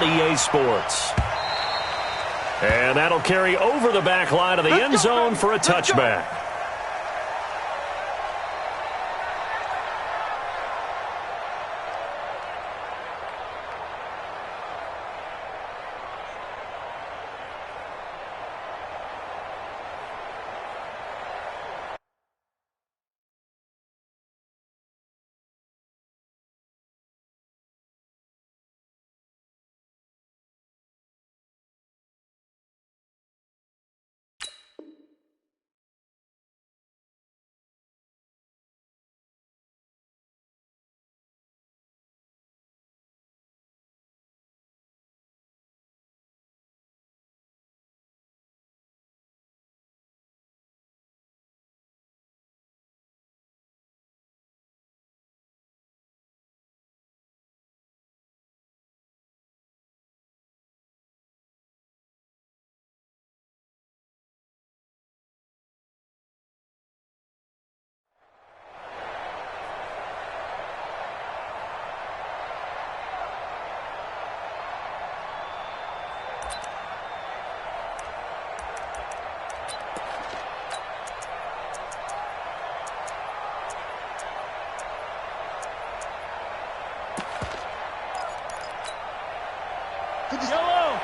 on EA Sports. And that'll carry over the back line of the end zone for a touchback. Yellow.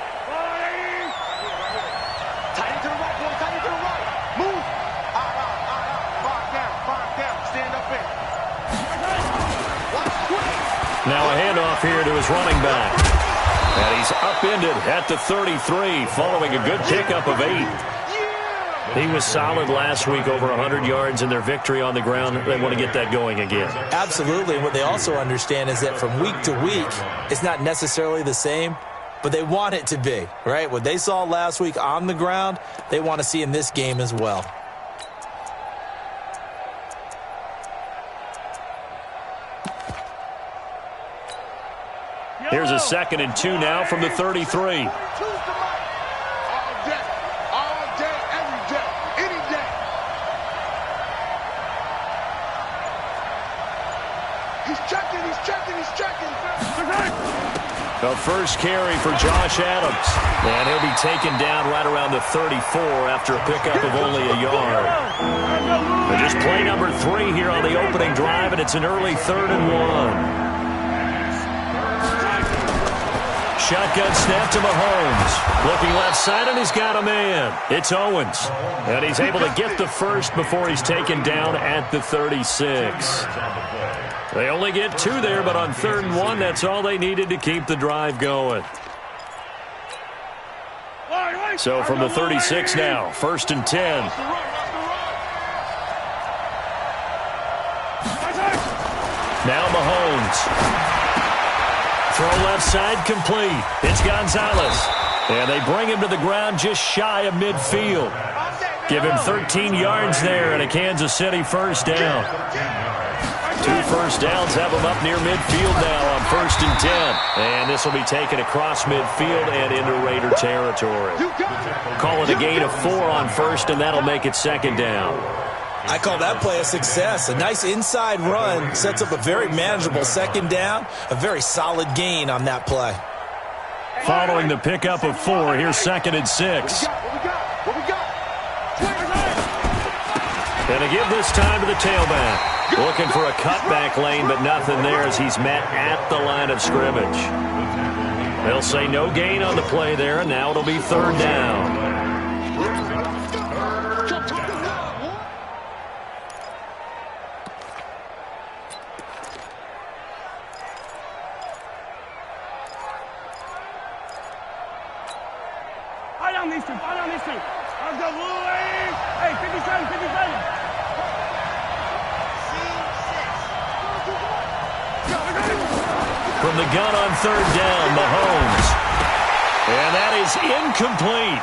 Tight into the right, boy. Tight into the right. Move. Five down. Stand up in. Now a handoff here to his running back. And he's upended at the 33 following a good pickup of 8. He was solid last week, over 100 yards in their victory on the ground. They want to get that going again. Absolutely. And what they also understand is that from week to week, it's not necessarily the same, but they want it to be, right? What they saw last week on the ground, they want to see in this game as well. Here's a 2nd and 2 now from the 33. The first carry for Josh Adams. And he'll be taken down right around the 34 after a pickup of only a yard. But just play number 3 here on the opening drive, and it's an early 3rd and 1. Shotgun snap to Mahomes. Looking left side, and he's got a man. It's Owens. And he's able to get the first before he's taken down at the 36. They only get 2 there, but on 3rd and 1, that's all they needed to keep the drive going. So from the 36 now, 1st and 10. Now Mahomes. Throw left side complete. It's Gonzalez. And they bring him to the ground just shy of midfield. Give him 13 yards there and a Kansas City first down. 2 first downs have him up near midfield now on 1st and 10. And this will be taken across midfield and into Raider territory. Call it a gain of 4 on 1st, and that'll make it 2nd down. I call that play a success. A nice inside run sets up a very manageable 2nd down. A very solid gain on that play. Following the pickup of 4, here's 2nd and 6. And they give this time to the tailback. Looking for a cutback lane, but nothing there as he's met at the line of scrimmage. They'll say no gain on the play there, and now it'll be 3rd down. Hey, 57. From the gun on 3rd down, Mahomes. And that is incomplete.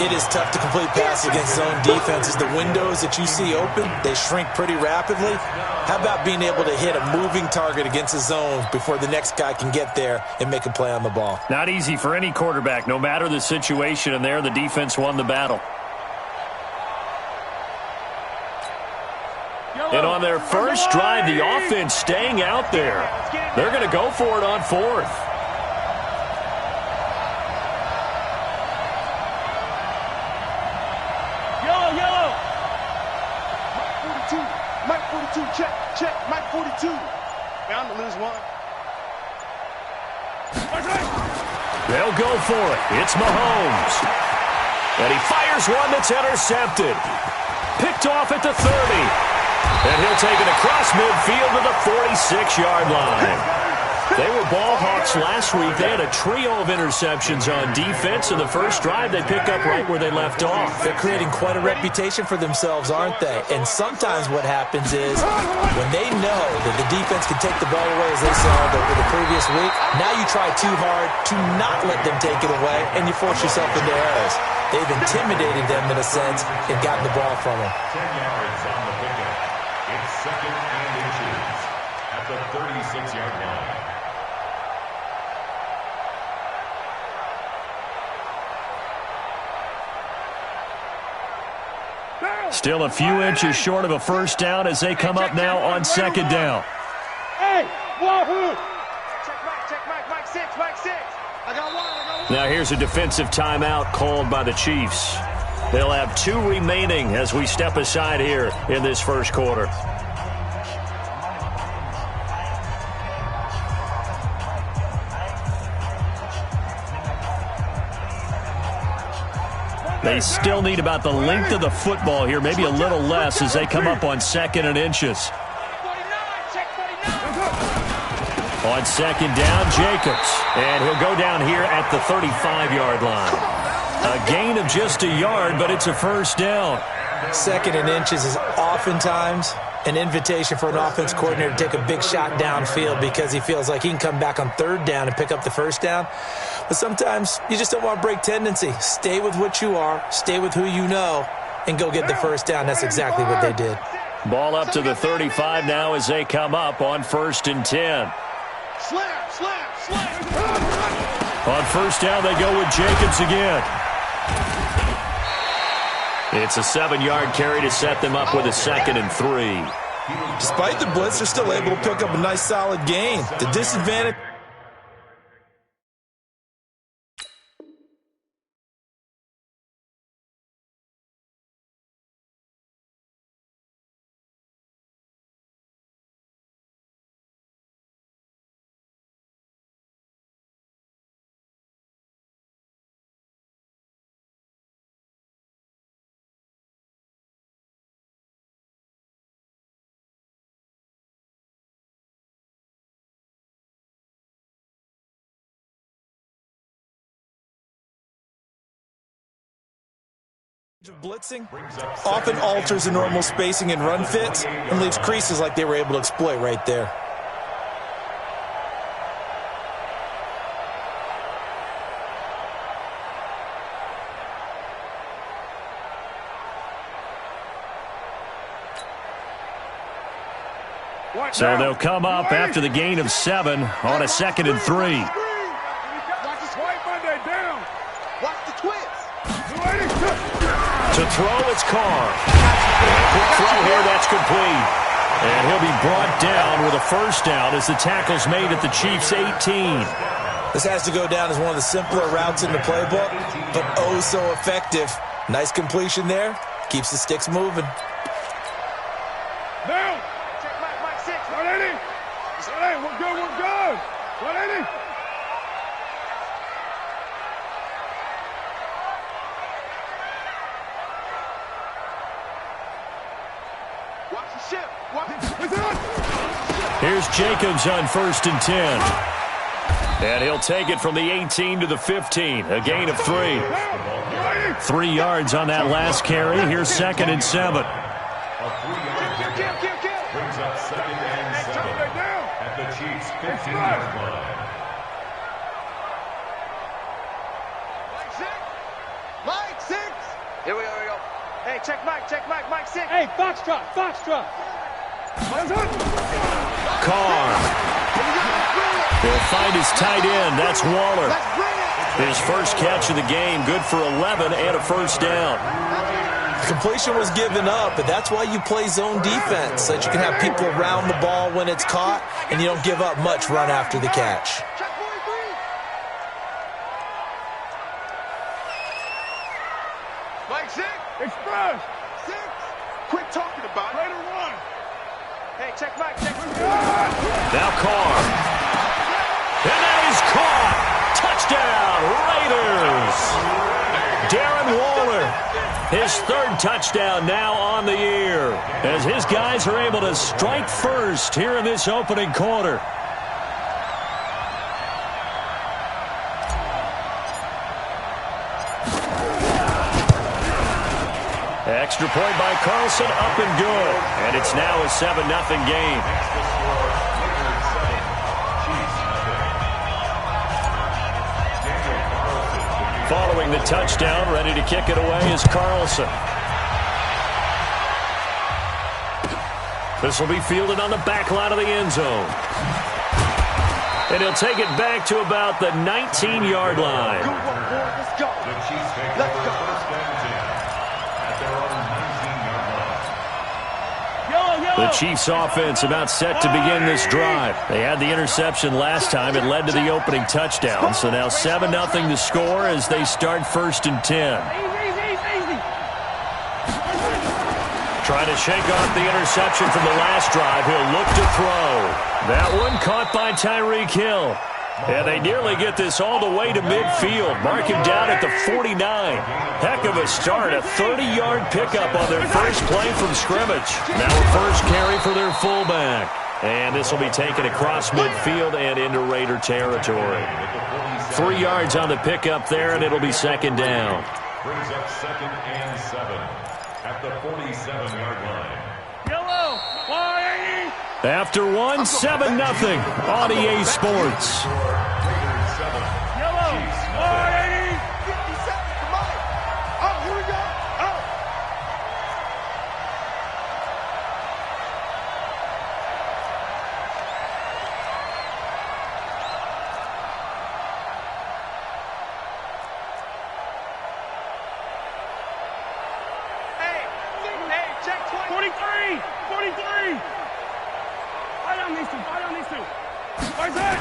It is tough to complete pass against zone defenses. The windows that you see open, they shrink pretty rapidly. How about being able to hit a moving target against a zone before the next guy can get there and make a play on the ball? Not easy for any quarterback, no matter the situation, and there the defense won the battle. And on their first drive, the offense staying out there. They're going to go for it on 4th. 42, check, Mike 42. Bound to lose one. They'll go for it. It's Mahomes. And he fires one that's intercepted. Picked off at the 30. And he'll take it across midfield to the 46-yard line. They were ball hawks last week. They had a trio of interceptions on defense. In the first drive, they pick up right where they left off. They're creating quite a reputation for themselves, aren't they? And sometimes what happens is when they know that the defense can take the ball away, as they saw the previous week, now you try too hard to not let them take it away, and you force yourself into errors. They've intimidated them in a sense and gotten the ball from them. 10 yards on the pickup. It's second and inches at the 36-yard line. Still a few inches short of a first down as they come up now on second down. Hey, wahoo! Check Mike 6. I got one. Now here's a defensive timeout called by the Chiefs. They'll have 2 remaining as we step aside here in this first quarter. They still need about the length of the football here, maybe a little less as they come up on second and inches. On second down, Jacobs. And he'll go down here at the 35-yard line. A gain of just a yard, but it's a first down. Second and inches is oftentimes an invitation for an offense coordinator to take a big shot downfield because he feels like he can come back on third down and pick up the first down. But sometimes you just don't want to break tendency. Stay with what you are, stay with who you know, and go get the first down. That's exactly what they did. Ball up to the 35 now as they come up on first and 10. Slam. On first down, they go with Jacobs again. It's a 7-yard carry to set them up with a second and 3. Despite the blitz, they're still able to pick up a nice solid gain. The disadvantage... of blitzing often alters the normal spacing and run fits and leaves creases like they were able to exploit right there. So they'll come up after the gain of 7 on a second and 3. Watch the swipe Monday down. Watch the twist. To throw, it's Carr. Quick throw here, that's complete. And he'll be brought down with a first down as the tackle's made at the Chiefs' 18. This has to go down as one of the simpler routes in the playbook, but oh so effective. Nice completion there. Keeps the sticks moving. Now. Check Mike 6. 180. Hey, we're good. 180. Watch the ship. Here's Jacobs on first and 10. And he'll take it from the 18 to the 15. A gain of 3. 3 yards on that last carry. Here's second and 7. Brings up second and 7 at the Chiefs' 15-yard line. Mike 6. Here we go. Hey, check Mike 6. Hey, Foxtrot. Carr. He'll find his tight end. That's Waller. His first catch of the game, good for 11 and a first down. The completion was given up, but that's why you play zone defense, so that you can have people around the ball when it's caught, and you don't give up much run after the catch. Mike 6. Express. 6. Quit talking about it. Later 1. Hey, check Mike, check Mike. Now Carr. And that is caught. Touchdown, Raiders. Darren Waller, his third touchdown now on the year, as his guys are able to strike first here in this opening quarter. Extra point by Carlson, up and good. And it's now a 7-0 game. Following the touchdown, ready to kick it away is Carlson. This will be fielded on the back line of the end zone. And he'll take it back to about the 19-yard line. Good one, boy. Let's go. Let's go. The Chiefs offense about set to begin this drive. They had the interception last time. It led to the opening touchdown. So now 7-0 to score as they start 1st and 10. Trying to shake off the interception from the last drive. He'll look to throw. That one caught by Tyreek Hill. And they nearly get this all the way to midfield. Mark him down at the 49. Heck of a start. A 30-yard pickup on their first play from scrimmage. Now a first carry for their fullback. And this will be taken across midfield and into Raider territory. 3 yards on the pickup there, and it'll be 2nd down. Brings up 2nd and 7 at the 47-yard line. Yellow, 180. After 7-0 on EA Sports. Yellow, 180. 57, come on. Oh, here we go. Oh. Hey, check 43. 43. Fight on these two. Where's that?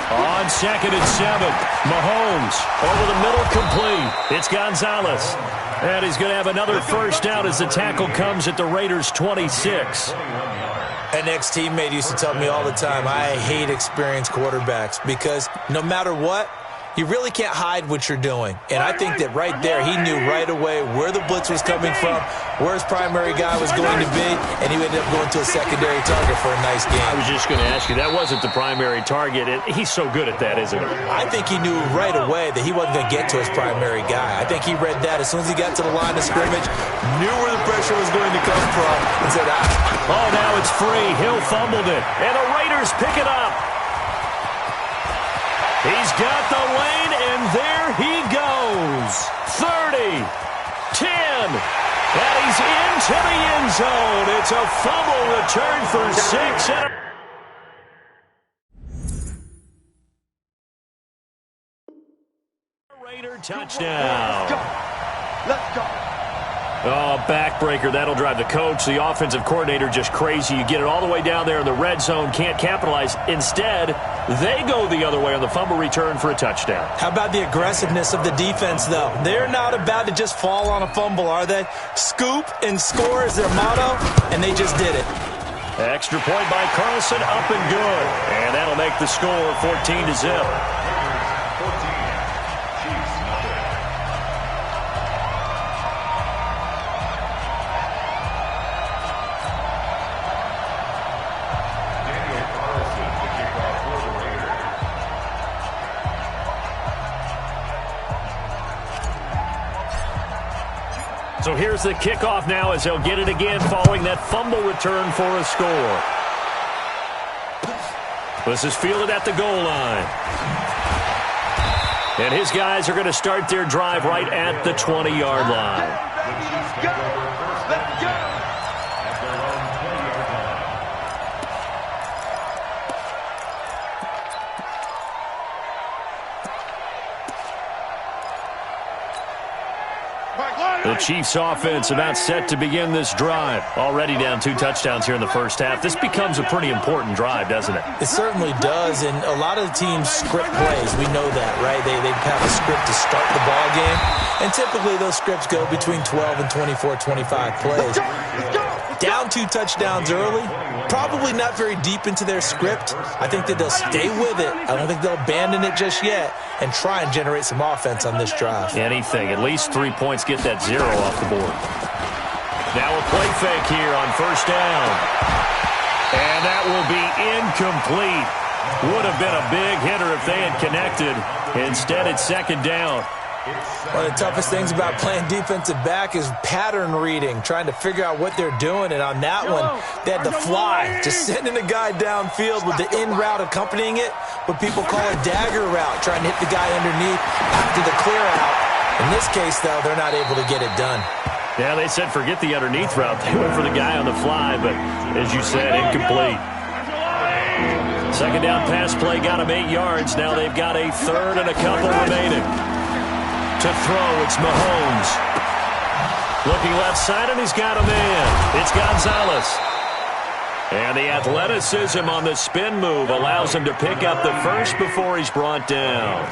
On 2nd and 7, Mahomes over the middle, complete. It's Gonzalez. And he's going to have another first down as the tackle comes at the Raiders' 26. An ex-teammate used to tell me all the time, I hate experienced quarterbacks because no matter what, you really can't hide what you're doing. And I think that right there, he knew right away where the blitz was coming from, where his primary guy was going to be, and he ended up going to a secondary target for a nice game. I was just going to ask you, that wasn't the primary target. He's so good at that, isn't he? I think he knew right away that he wasn't going to get to his primary guy. I think he read that as soon as he got to the line of scrimmage, knew where the pressure was going to come from, and said, Oh, now it's free. Hill fumbled it, and the Raiders pick it up. He's got the lane, and there he goes. 30, 10, and he's into the end zone. It's a fumble return for 6. Raider touchdown. Let's go. Oh, backbreaker. That'll drive the coach, the offensive coordinator, just crazy. You get it all the way down there in the red zone, can't capitalize. Instead, they go the other way on the fumble return for a touchdown. How about the aggressiveness of the defense, though? They're not about to just fall on a fumble, are they? Scoop and score is their motto, and they just did it. Extra point by Carlson, up and good. And that'll make the score 14-0. So here's the kickoff now as they'll get it again following that fumble return for a score. This is fielded at the goal line. And his guys are going to start their drive right at the 20-yard line. Let's go. Let's go. The Chiefs offense about set to begin this drive. Already down 2 touchdowns here in the first half. This becomes a pretty important drive, doesn't it? It certainly does, and a lot of the teams script plays. We know that, right? They have a script to start the ball game, and typically those scripts go between 12 and 24, 25 plays. Let's go. Down 2 touchdowns early, probably not very deep into their script. I think that they'll stay with it. I don't think they'll abandon it just yet and try and generate some offense on this drive. Anything. At least 3 points, get that 0 off the board. Now a play fake here on first down. And that will be incomplete. Would have been a big hitter if they had connected. Instead, it's second down. One of the toughest things about playing defensive back is pattern reading, trying to figure out what they're doing. And on that one, they had to fly, just sending a guy downfield with the in route accompanying it, what people call a dagger route, trying to hit the guy underneath after the clear out. In this case, though, they're not able to get it done. Yeah, they said forget the underneath route. They went for the guy on the fly, but as you said, incomplete. Second down pass play got him 8 yards. Now they've got a third and a couple remaining. To throw, it's Mahomes. Looking left side, and he's got a man. It's Gonzalez. And the athleticism on the spin move allows him to pick up the first before he's brought down.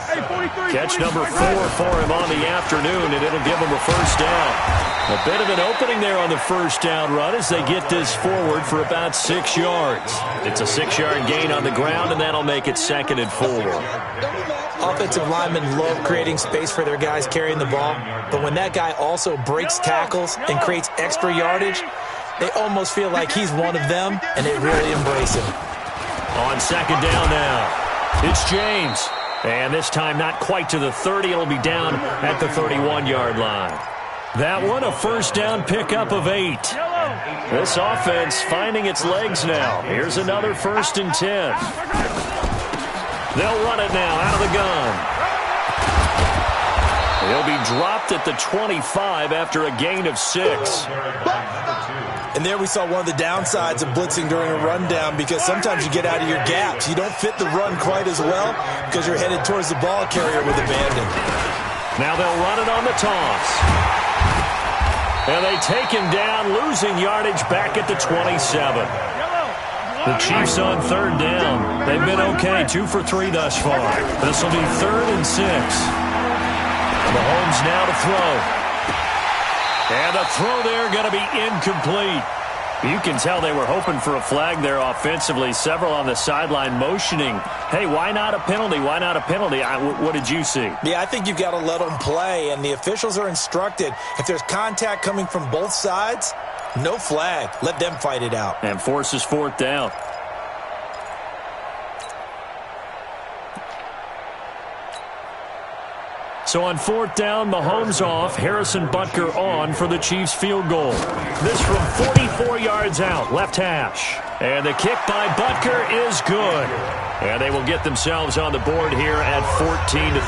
Catch number 4 for him on the afternoon, and it'll give him a first down. A bit of an opening there on the first down run as they get this forward for about 6 yards. It's a 6-yard gain on the ground, and that'll make it second and 4. Offensive linemen love creating space for their guys carrying the ball, but when that guy also breaks tackles and creates extra yardage, they almost feel like he's one of them, and they really embrace him. On second down now, it's James. And this time not quite to the 30. It'll be down at the 31-yard line. That one a first down pickup of 8. This offense finding its legs now. Here's another 1st and 10. They'll run it now out of the gun. He'll be dropped at the 25 after a gain of 6. And there we saw one of the downsides of blitzing during a rundown, because sometimes you get out of your gaps. You don't fit the run quite as well because you're headed towards the ball carrier with abandon. Now they'll run it on the toss. And they take him down, losing yardage back at the 27. The Chiefs on third down. They've been okay, 2 for 3 thus far. This will be 3rd and 6. Mahomes now to throw. And the throw there going to be incomplete. You can tell they were hoping for a flag there offensively. Several on the sideline motioning, hey, why not a penalty? Why not a penalty? What did you see? Yeah, I think you've got to let them play, and the officials are instructed. If there's contact coming from both sides, no flag. Let them fight it out. And forces 4th down. So on 4th down, Mahomes off, Harrison Butker on for the Chiefs field goal. This from 44 yards out, left hash. And the kick by Butker is good. And they will get themselves on the board here at 14-3.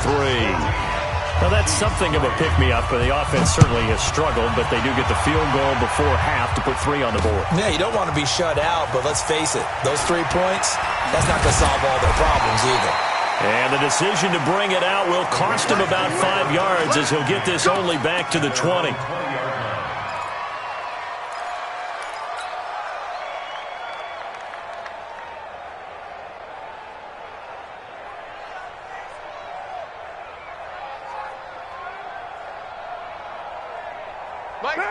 Well, that's something of a pick-me-up, but the offense certainly has struggled, but they do get the field goal before half to put 3 on the board. Yeah, you don't want to be shut out, but let's face it, those 3 points, that's not going to solve all their problems either. And the decision to bring it out will cost him about 5 yards as he'll get this only back to the 20.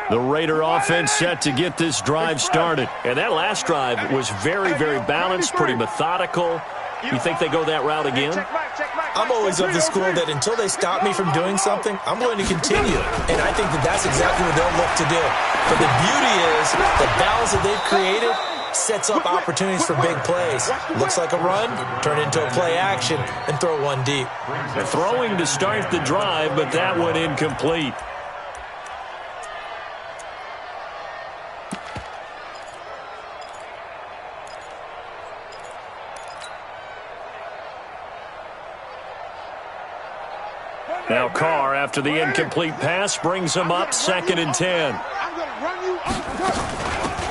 The Raider offense set to get this drive started. And that last drive was very, very balanced, pretty methodical. You think they go that route again? I'm always of the school that until they stop me from doing something, I'm going to continue. And I think that that's exactly what they'll look to do. But the beauty is the balance that they've created sets up opportunities for big plays. Looks like a run, turn into a play action, and throw one deep. They're throwing to start the drive, but that one incomplete. Now Carr, after the incomplete pass, brings him up 2nd and 10.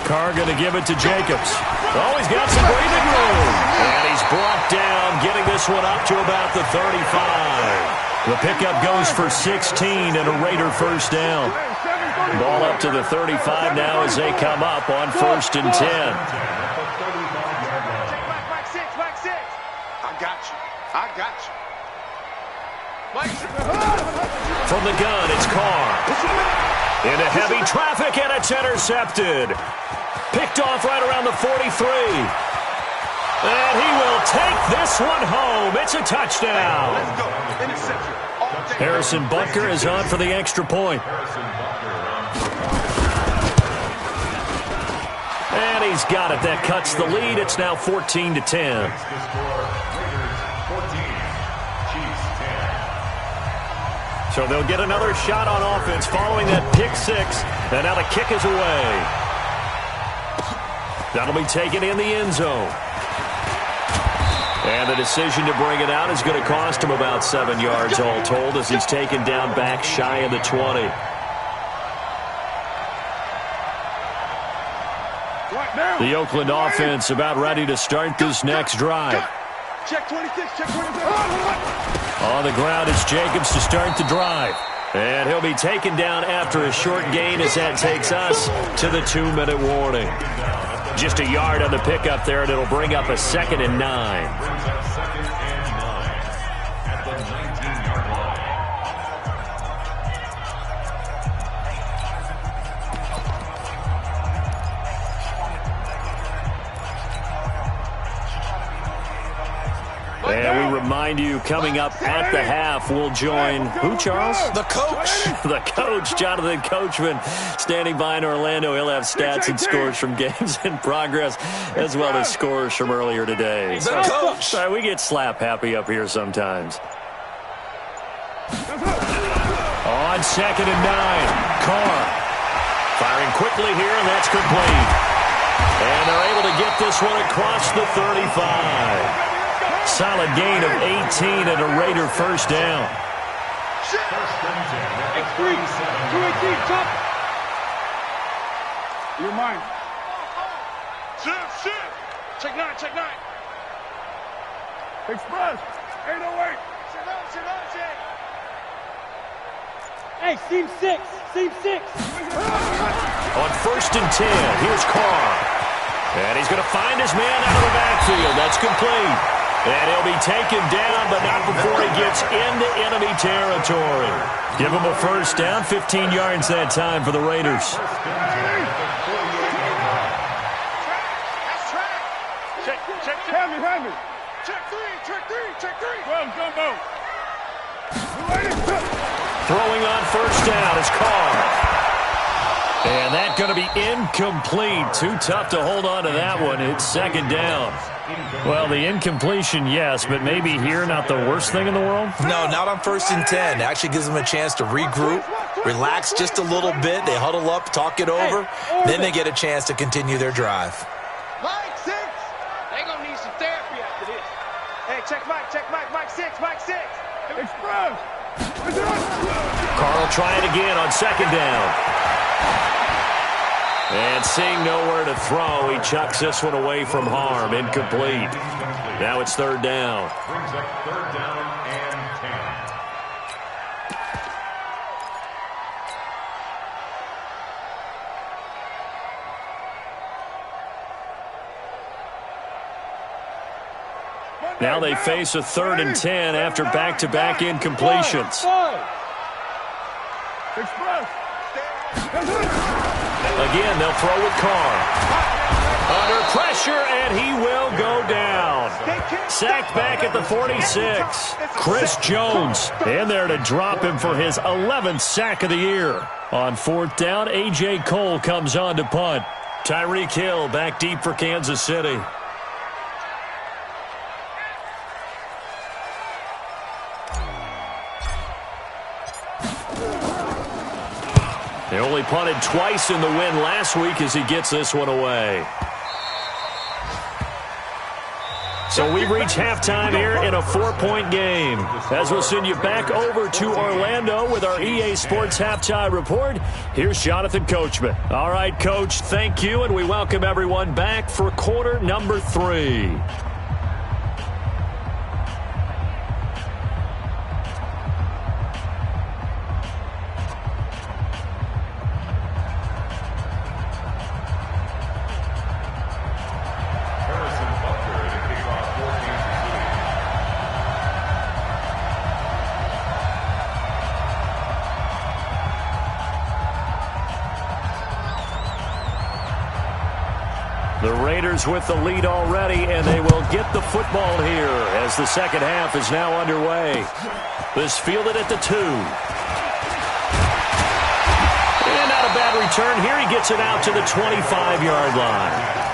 Carr going to give it to Jacobs. Oh, he's got some breathing room. And he's brought down, getting this one up to about the 35. The pickup goes for 16 and a Raider first down. Ball up to the 35 now as they come up on 1st and 10. I got you. From the gun, it's Carr. Into heavy traffic, and it's intercepted. Picked off right around the 43. And he will take this one home. It's a touchdown. Let's go. Interception. Harrison Butker is on for the extra point. And he's got it. That cuts the lead. It's now 14-10. So they'll get another shot on offense following that pick six. And now the kick is away. That'll be taken in the end zone. And the decision to bring it out is going to cost him about 7 yards all told as he's taken down back shy of the 20. The Oakland offense about ready to start this next drive. Check 26, check 26. On the ground, it's Jacobs to start the drive. And he'll be taken down after a short gain as that takes us to the 2-minute warning. Just a yard on the pickup there, and it'll bring up a 2nd and 9. And we remind you, coming up at the half, we'll join who, Charles? The coach. The coach, Jonathan Coachman, standing by in Orlando. He'll have stats and scores from games in progress, as well as scores from earlier today. The coach. Sorry, we get slap happy up here sometimes. On 2nd and 9, Carr firing quickly here, and that's complete. And they're able to get this one across the 35. Solid gain of 18 and a Raider first down. X3, 218, top. You're mine. Shift. Check 9, check 9. Express, 808. Hey, seam 6. On 1st and 10, here's Carr. And he's going to find his man out of the backfield. That's complete. And he'll be taken down, but not before he gets into enemy territory. Give him a first down, 15 yards that time for the Raiders. Check. Hand me. Check 3. Well, gumbo. Throwing on first down is Carr. And that's going to be incomplete. Too tough to hold on to that one. It's 2nd down. Well, the incompletion, yes, but maybe here not the worst thing in the world? No, not on 1st and 10. It actually gives them a chance to regroup, relax just a little bit. They huddle up, talk it over. Then they get a chance to continue their drive. Mike 6. They going to need some therapy after this. Hey, check Mike. Mike 6. Express. Carl trying again on 2nd down. And seeing nowhere to throw, he chucks this one away from harm. Incomplete. Now it's 3rd down. Brings up 3rd down and 10. Now they face a 3rd and 10 after back-to-back incompletions. Express. Again, they'll throw with Carr. Under pressure, and he will go down. Sacked back at the 46. Chris Jones in there to drop him for his 11th sack of the year. On 4th down, A.J. Cole comes on to punt. Tyreek Hill back deep for Kansas City. They only punted twice in the win last week as he gets this one away. So we've reached halftime here in a 4-point game. As we'll send you back over to Orlando with our EA Sports Halftime Report, here's Jonathan Coachman. All right, Coach, thank you, and we welcome everyone back for quarter number 3. The Raiders with the lead already, and they will get the football here as the second half is now underway. This fielded at the 2. And not a bad return here. He gets it out to the 25-yard line.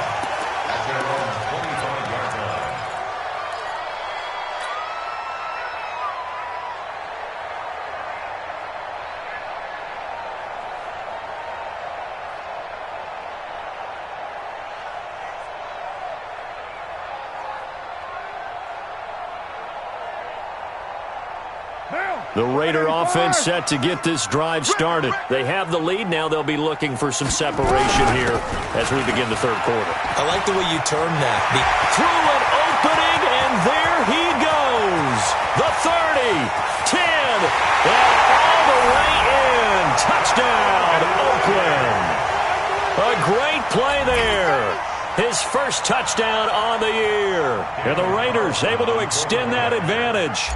The Raider offense set to get this drive started. They have the lead. Now they'll be looking for some separation here as we begin the third quarter. I like the way you termed that. Through an opening, and there he goes. The 30, 10, and all the way in. Touchdown, Oakland. A great play there. His first touchdown on the year. And the Raiders able to extend that advantage.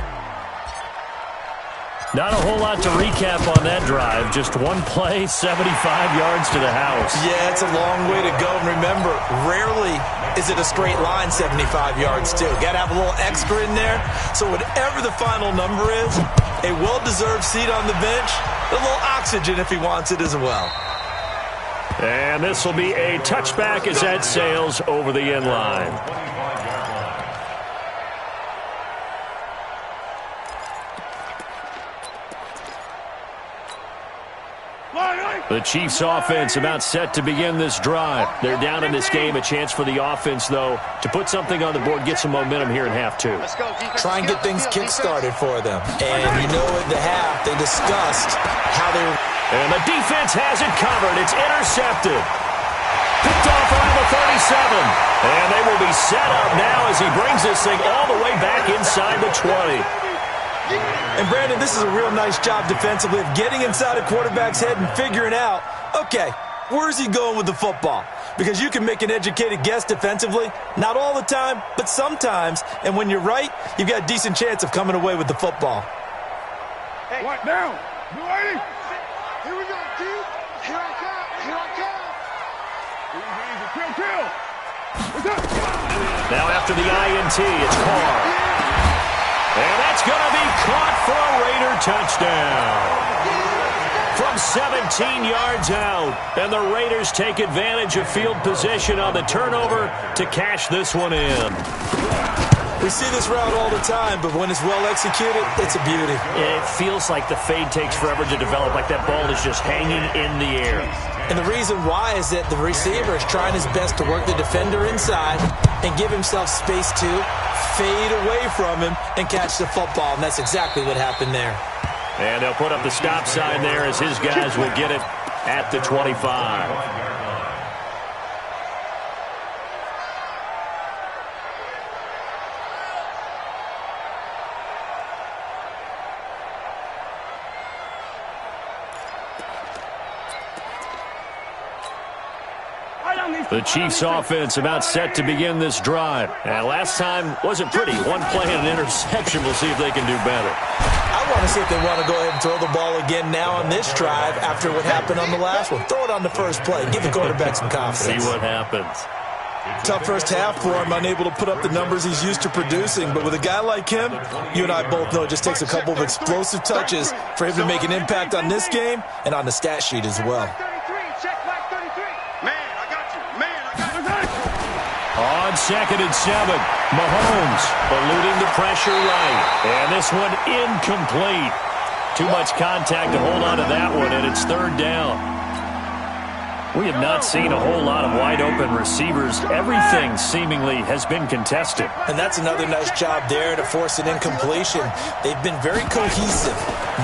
Not a whole lot to recap on that drive. Just one play, 75 yards to the house. Yeah, it's a long way to go. And remember, rarely is it a straight line 75 yards, too. Got to have a little extra in there. So whatever the final number is, a well-deserved seat on the bench, a little oxygen if he wants it as well. And this will be a touchback as that sails over the end line. The Chiefs offense about set to begin this drive. They're down in this game. A chance for the offense, though, to put something on the board, get some momentum here in half 2. Try and get things kick-started for them. And you know at the half, they discussed how they were. And the defense has it covered. It's intercepted. Picked off around the 37. And they will be set up now as he brings this thing all the way back inside the 20. And, Brandon, this is a real nice job defensively of getting inside a quarterback's head and figuring out, okay, where's he going with the football? Because you can make an educated guess defensively, not all the time, but sometimes. And when you're right, you've got a decent chance of coming away with the football. Hey, what now? You ready? Here we go, Q. Here I come. Here I come. Easy, easy. Kill. Now after the INT, it's Carr. And that's going to be caught for a Raider touchdown. From 17 yards out. And the Raiders take advantage of field position on the turnover to cash this one in. We see this route all the time, but when it's well executed, it's a beauty. It feels like the fade takes forever to develop, like that ball is just hanging in the air. And the reason why is that the receiver is trying his best to work the defender inside and give himself space to fade away from him and catch the football, and that's exactly what happened there. And they'll put up the stop sign there as his guys will get it at the 25. The Chiefs offense about set to begin this drive. And last time wasn't pretty. One play and an interception. We'll see if they can do better. I want to see if they want to go ahead and throw the ball again now on this drive after what happened on the last one. Throw it on the first play. Give the quarterback some confidence. See what happens. Tough first half for him, unable to put up the numbers he's used to producing. But with a guy like him, you and I both know it just takes a couple of explosive touches for him to make an impact on this game and on the stat sheet as well. On 2nd and 7, Mahomes eluding the pressure right. And this one incomplete. Too much contact to hold on to that one, and it's 3rd down. We have not seen a whole lot of wide-open receivers. Everything seemingly has been contested. And that's another nice job there to force an incompletion. They've been very cohesive,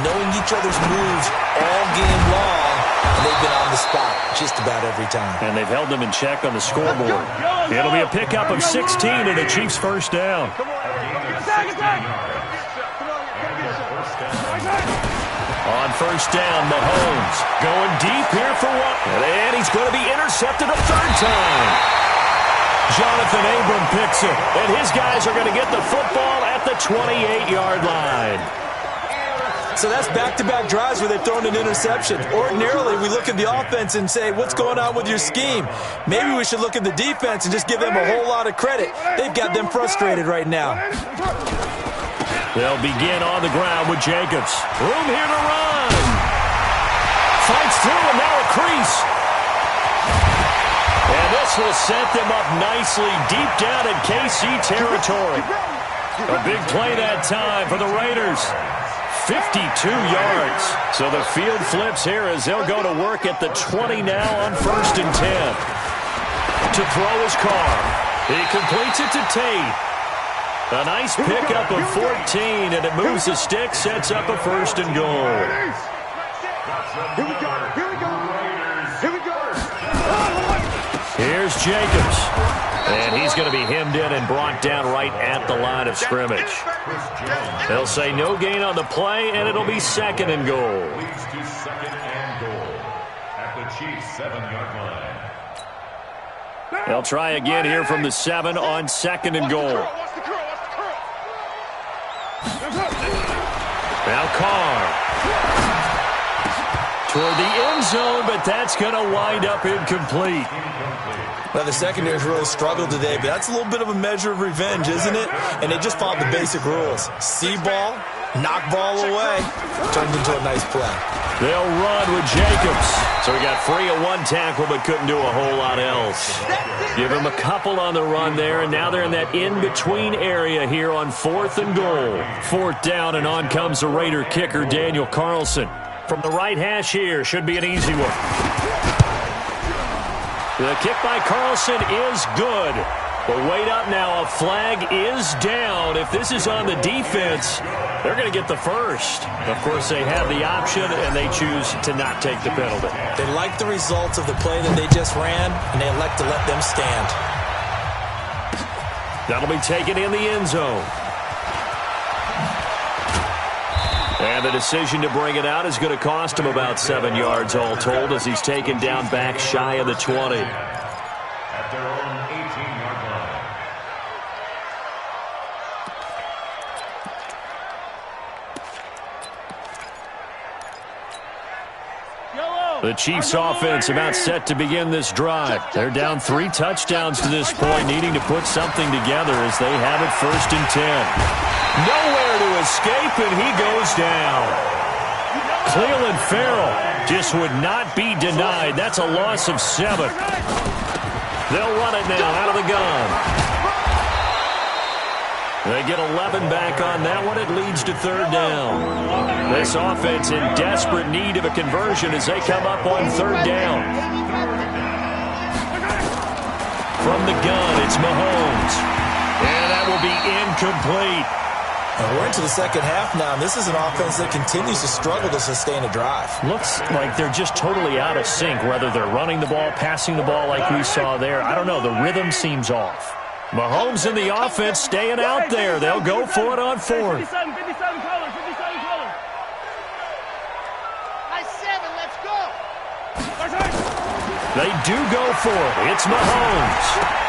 knowing each other's moves all game long, and they've been on the spot just about every time. And they've held them in check on the scoreboard. It'll be a pickup of 16 and a Chiefs first down. On 1st down, Mahomes going deep here for one. And he's going to be intercepted a 3rd time. Jonathan Abram picks it. And his guys are going to get the football at the 28-yard line. So that's back-to-back drives where they've thrown an interception. Ordinarily, we look at the offense and say, what's going on with your scheme? Maybe we should look at the defense and just give them a whole lot of credit. They've got them frustrated right now. They'll begin on the ground with Jacobs. Room here to run. Fights through, and now a crease. And this will set them up nicely deep down in KC territory. A big play that time for the Raiders. 52 yards. So the field flips here as they'll go to work at the 20 now on 1st and 10. To throw his car. He completes it to Tate. A nice pickup of 14, and it moves the stick, sets up a 1st and goal. Here we go. Here we go. Here we go. Here's Jacobs. And he's going to be hemmed in and brought down right at the line of scrimmage. They'll say no gain on the play, and it'll be 2nd and goal. Leads to 2nd and goal at the Chiefs' 7-yard line. They'll try again here from the 7 on 2nd and goal. Now Carr. Toward the end zone, but that's going to wind up incomplete. Well, the secondary's really struggled today, but that's a little bit of a measure of revenge, isn't it? And they just followed the basic rules. See ball, knock ball away. Turned into a nice play. They'll run with Jacobs. So he got free of one tackle, but couldn't do a whole lot else. Give him a couple on the run there, and now they're in that in-between area here on 4th and goal. 4th down, and on comes the Raider kicker, Daniel Carlson. From the right hash here, should be an easy one. The kick by Carlson is good. But wait up now, a flag is down. If this is on the defense, they're going to get the first. Of course, they have the option, and they choose to not take the penalty. They like the results of the play that they just ran, and they elect to let them stand. That'll be taken in the end zone. And the decision to bring it out is going to cost him about 7 yards all told as he's taken down back shy of the 20. At their own 18-yard line. The Chiefs offense about set to begin this drive. They're down 3 touchdowns to this point, needing to put something together as they have it 1st and 10. Nowhere to escape, and he goes down. Cleveland Farrell just would not be denied. That's a loss of 7. They'll run it now out of the gun. They get 11 back on that one. It leads to 3rd down. This offense in desperate need of a conversion as they come up on 3rd down. From the gun, it's Mahomes. And that will be incomplete. And we're into the second half now, and this is an offense that continues to struggle to sustain a drive. Looks like they're just totally out of sync, whether they're running the ball, passing the ball like we saw there. I don't know. The rhythm seems off. Mahomes and the offense staying out there. They'll go for it on 4th. 57 colors, 57 colors. Nice 7, let's go. They do go for it. It's Mahomes.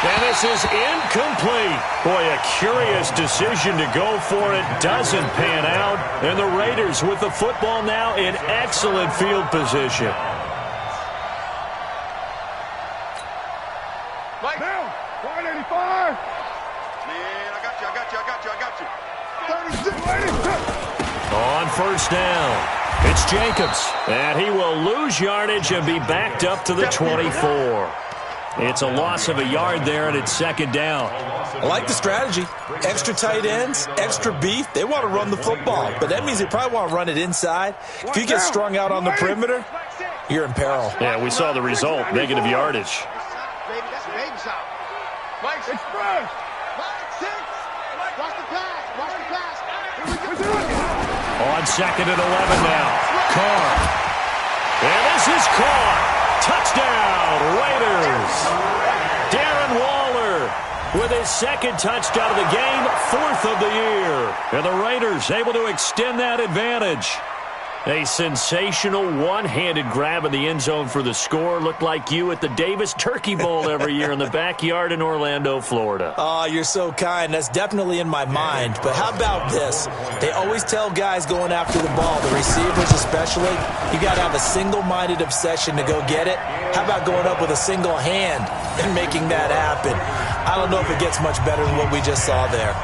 And this is incomplete. Boy, a curious decision to go for it. Doesn't pan out. And the Raiders with the football now in excellent field position. Mike. Down. 185. Man, I got you. 36. On 1st down, it's Jacobs. And he will lose yardage and be backed up to the 24. It's a loss of a yard there, and it's 2nd down. I like the strategy. Extra tight ends, extra beef. They want to run the football, but that means they probably want to run it inside. If you get strung out on the perimeter, you're in peril. Yeah, we saw the result, negative yardage. Baby, that's baby shot. Mike, express. Mike, 6. Watch the pass. Watch the pass. On 2nd and 11 now. Carr. And this is Carr. Touchdown, Raiders. Darren Waller with his 2nd touchdown of the game, 4th of the year. And the Raiders able to extend that advantage. A sensational one-handed grab in the end zone for the score. Looked like you at the Davis Turkey Bowl every year in the backyard in Orlando, Florida. Oh, you're so kind. That's definitely in my mind. But how about this? They always tell guys going after the ball, the receivers especially, you got to have a single-minded obsession to go get it. How about going up with a single hand and making that happen? I don't know if it gets much better than what we just saw there.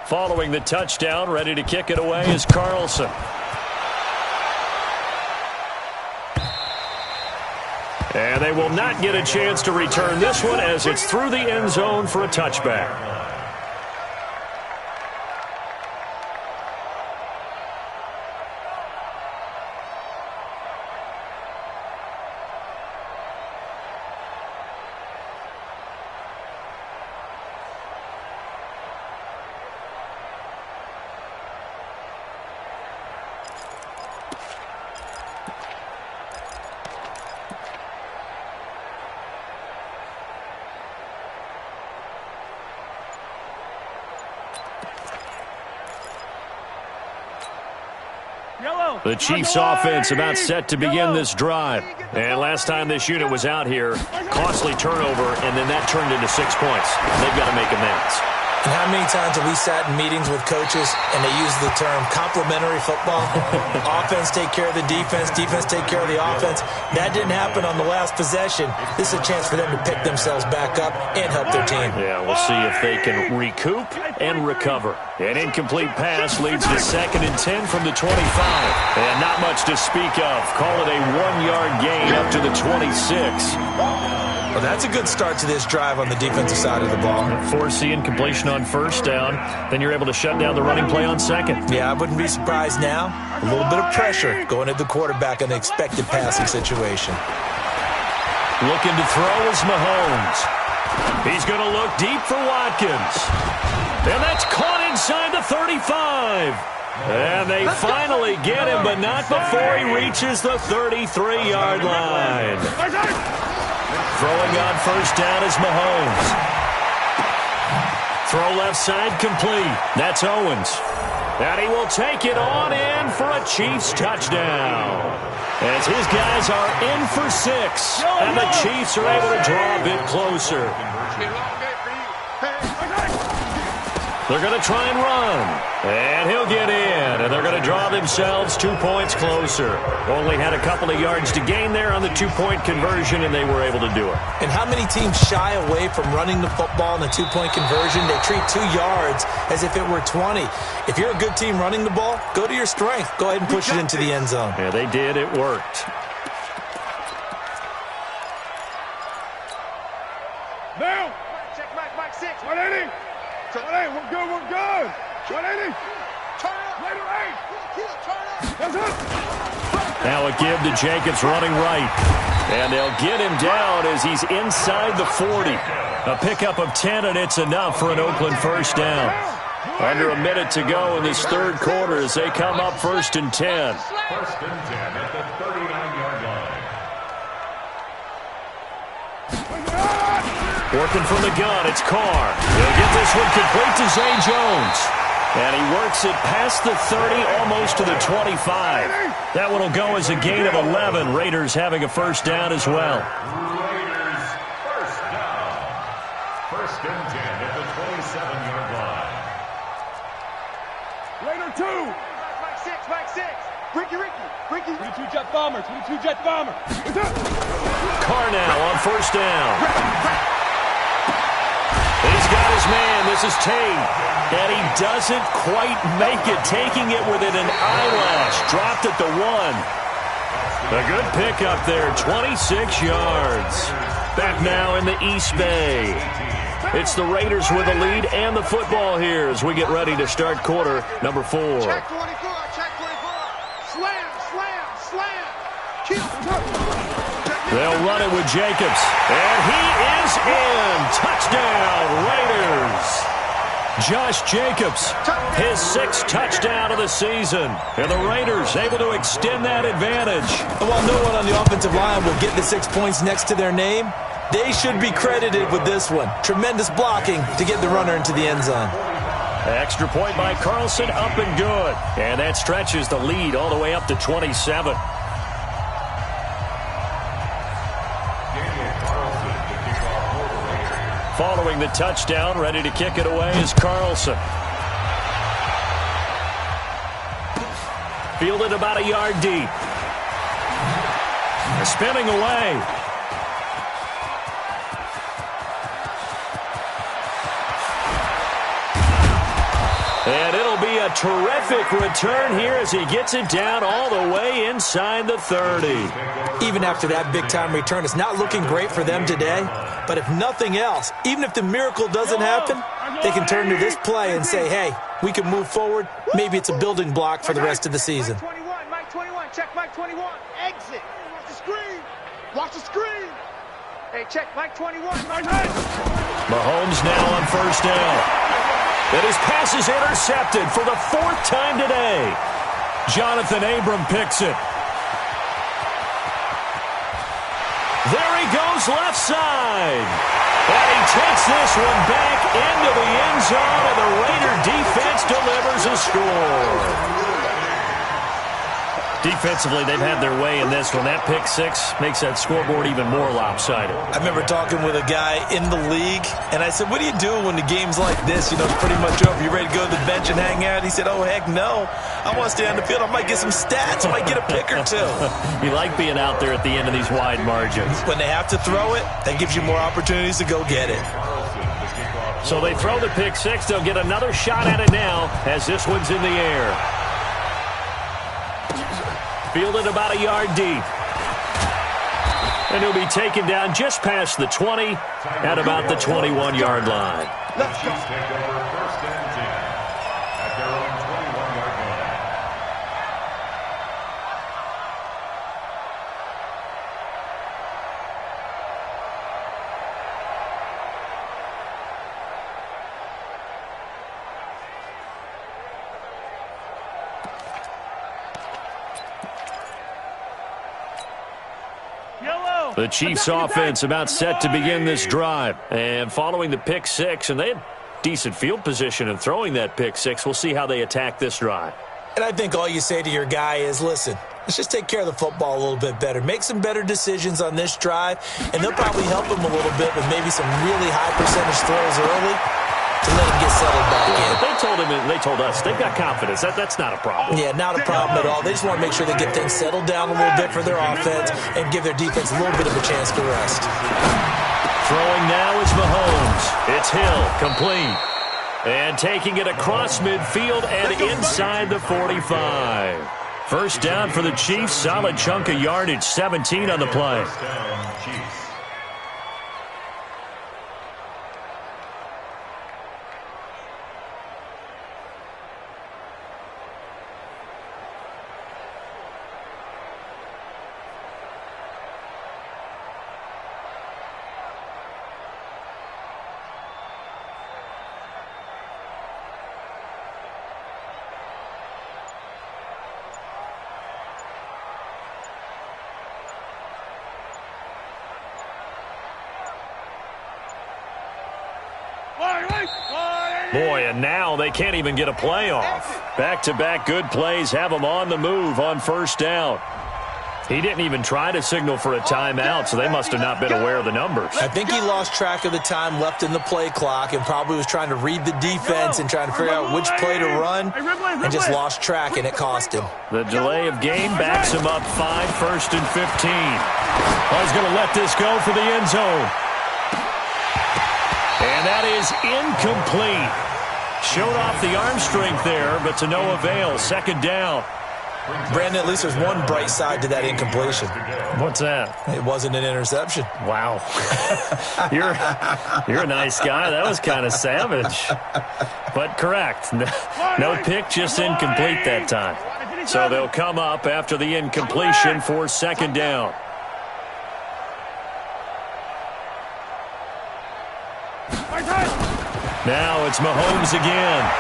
Following the touchdown, ready to kick it away is Carlson. And they will not get a chance to return this one as it's through the end zone for a touchback. The Chiefs offense about set to begin this drive. And last time this unit was out here, costly turnover, and then that turned into 6 points. They've got to make amends. And how many times have we sat in meetings with coaches and they use the term complementary football? Offense take care of the defense, defense take care of the offense. That didn't happen on the last possession. This is a chance for them to pick themselves back up and help their team. Yeah, we'll see if they can recoup and recover. An incomplete pass leads to 2nd and 10 from the 25. And not much to speak of. Call it a 1-yard gain up to the 26. Well, that's a good start to this drive on the defensive side of the ball. Force the incompletion on first down. Then you're able to shut down the running play on second. Yeah, I wouldn't be surprised now. A little bit of pressure going at the quarterback in an expected passing situation. Looking to throw is Mahomes. He's going to look deep for Watkins. And that's caught inside the 35. And they finally get him, but not before he reaches the 33-yard line. Throwing on first down is Mahomes. Throw left side complete. That's Owens. And he will take it on in for a Chiefs touchdown. As his guys are in for 6. And the Chiefs are able to draw a bit closer. They're going to try and run. And he'll get in. And they're going to draw themselves 2 points closer. Only had a couple of yards to gain there on the 2-point conversion, and they were able to do it. And how many teams shy away from running the football in a 2-point conversion? They treat 2 yards as if it were 20. If you're a good team running the ball, go to your strength. Go ahead and push it into the end zone. Yeah, they did. It worked. Now. Check Mike 6. 180. 180. We're good. We're good. 180. Turn up. Later 8. Turn up. That's it. Now a give to Jacobs running right. And they'll get him down as he's inside the 40. A pickup of 10, and it's enough for an Oakland first down. Under a minute to go in this third quarter as they come up 1st and 10. 1st and 10 at the 39-yard line. Working from the gun, it's Carr. He'll get this one complete to Zay Jones. And he works it past the 30, almost to the 25. That one will go as a gain of 11. Raiders having a first down as well. Raiders first down. 1st and 10 at the 27-yard line. Raider 2. Mike 6. Ricky. 22 jet bomber. 22 jet bomber. Carr now on first down. He's got his man. This is Tate. And he doesn't quite make it, taking it within an eyelash. Dropped at the 1. A good pickup there, 26 yards. Back now in the East Bay. It's the Raiders with the lead and the football here as we get ready to start quarter number 4. Check 24. Slam. Kill. They'll run it with Jacobs. And he is in. Touchdown, Raiders. Josh Jacobs, his 6th touchdown of the season. And the Raiders able to extend that advantage. And while no one on the offensive line will get the 6 points next to their name, they should be credited with this one. Tremendous blocking to get the runner into the end zone. Extra point by Carlson, up and good. And that stretches the lead all the way up to 27. Following the touchdown, ready to kick it away is Carlson. Fielded about a yard deep. Spinning away. And it'll be a terrific return here as he gets it down all the way inside the 30. Even after that big-time return, it's not looking great for them today. But if nothing else, even if the miracle doesn't happen, they can turn to this play and say, hey, we can move forward. Maybe it's a building block for the rest of the season. Mike 21. Check Mike 21. Exit. Watch the screen. Hey, check Mike 21. Mahomes now on first down. And his pass is intercepted for the 4th time today. Jonathan Abram picks it. There he goes left side. And he takes this one back into the end zone, and the Raider defense delivers a score. Defensively, they've had their way in this one. That pick 6 makes that scoreboard even more lopsided. I remember talking with a guy in the league, and I said, what do you do when the game's like this? You know, it's pretty much over. You ready to go to the bench and hang out? He said, oh, heck no. I want to stay on the field. I might get some stats. I might get a pick or 2. You like being out there at the end of these wide margins. When they have to throw it, that gives you more opportunities to go get it. So they throw the pick 6. They'll get another shot at it now as this one's in the air. Fielded about a yard deep. And he'll be taken down just past the 20 at about the 21-yard line. Let's go. Take over 1st and 10 at their own 21-yard line. The Chiefs offense about set to begin this drive. And following the pick 6, and they had decent field position and throwing that pick six. We'll see how they attack this drive. And I think all you say to your guy is, listen, let's just take care of the football a little bit better. Make some better decisions on this drive, and they'll probably help him a little bit with maybe some really high percentage throws early to let him get settled back in. But they told us, they've got confidence. That's not a problem. Yeah, not a problem at all. They just want to make sure they get things settled down a little bit for their offense and give their defense a little bit of a chance to rest. Throwing now is Mahomes. It's Hill, complete. And taking it across midfield and inside the 45. First down for the Chiefs. Solid chunk of yardage, 17 on the play. First down, Chiefs. Boy, and now they can't even get a play off. Back-to-back good plays have them on the move on first down. He didn't even try to signal for a timeout, so they must have not been aware of the numbers. I think he lost track of the time left in the play clock and probably was trying to read the defense and trying to figure out which play to run and just lost track, and it cost him. The delay of game backs him up 5, first and 15. Oh, he's going to let this go for the end zone. And that is incomplete. Showed off the arm strength there, but to no avail. Second down. Brandon, at least there's one bright side to that incompletion. What's that? It wasn't an interception. Wow. You're a nice guy. That was kind of savage. But correct. No pick, just incomplete that time. So they'll come up after the incompletion for second down. Now it's Mahomes again.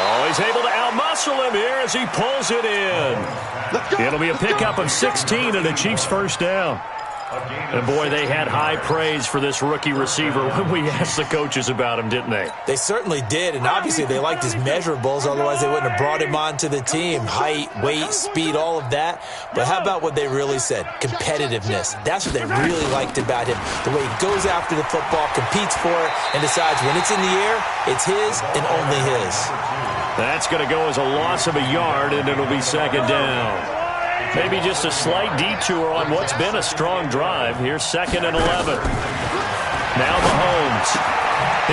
Oh, he's able to outmuscle him here as he pulls it in. It'll be a pickup of 16 and a Chiefs first down. And, boy, they had high praise for this rookie receiver when we asked the coaches about him, didn't they? They certainly did, and obviously they liked his measurables. Otherwise, they wouldn't have brought him onto the team. Height, weight, speed, all of that. But how about what they really said? Competitiveness. That's what they really liked about him. The way he goes after the football, competes for it, and decides when it's in the air, it's his and only his. That's going to go as a loss of a yard, and it'll be second down. Maybe just a slight detour on what's been a strong drive. Here's second and 11. Now Mahomes.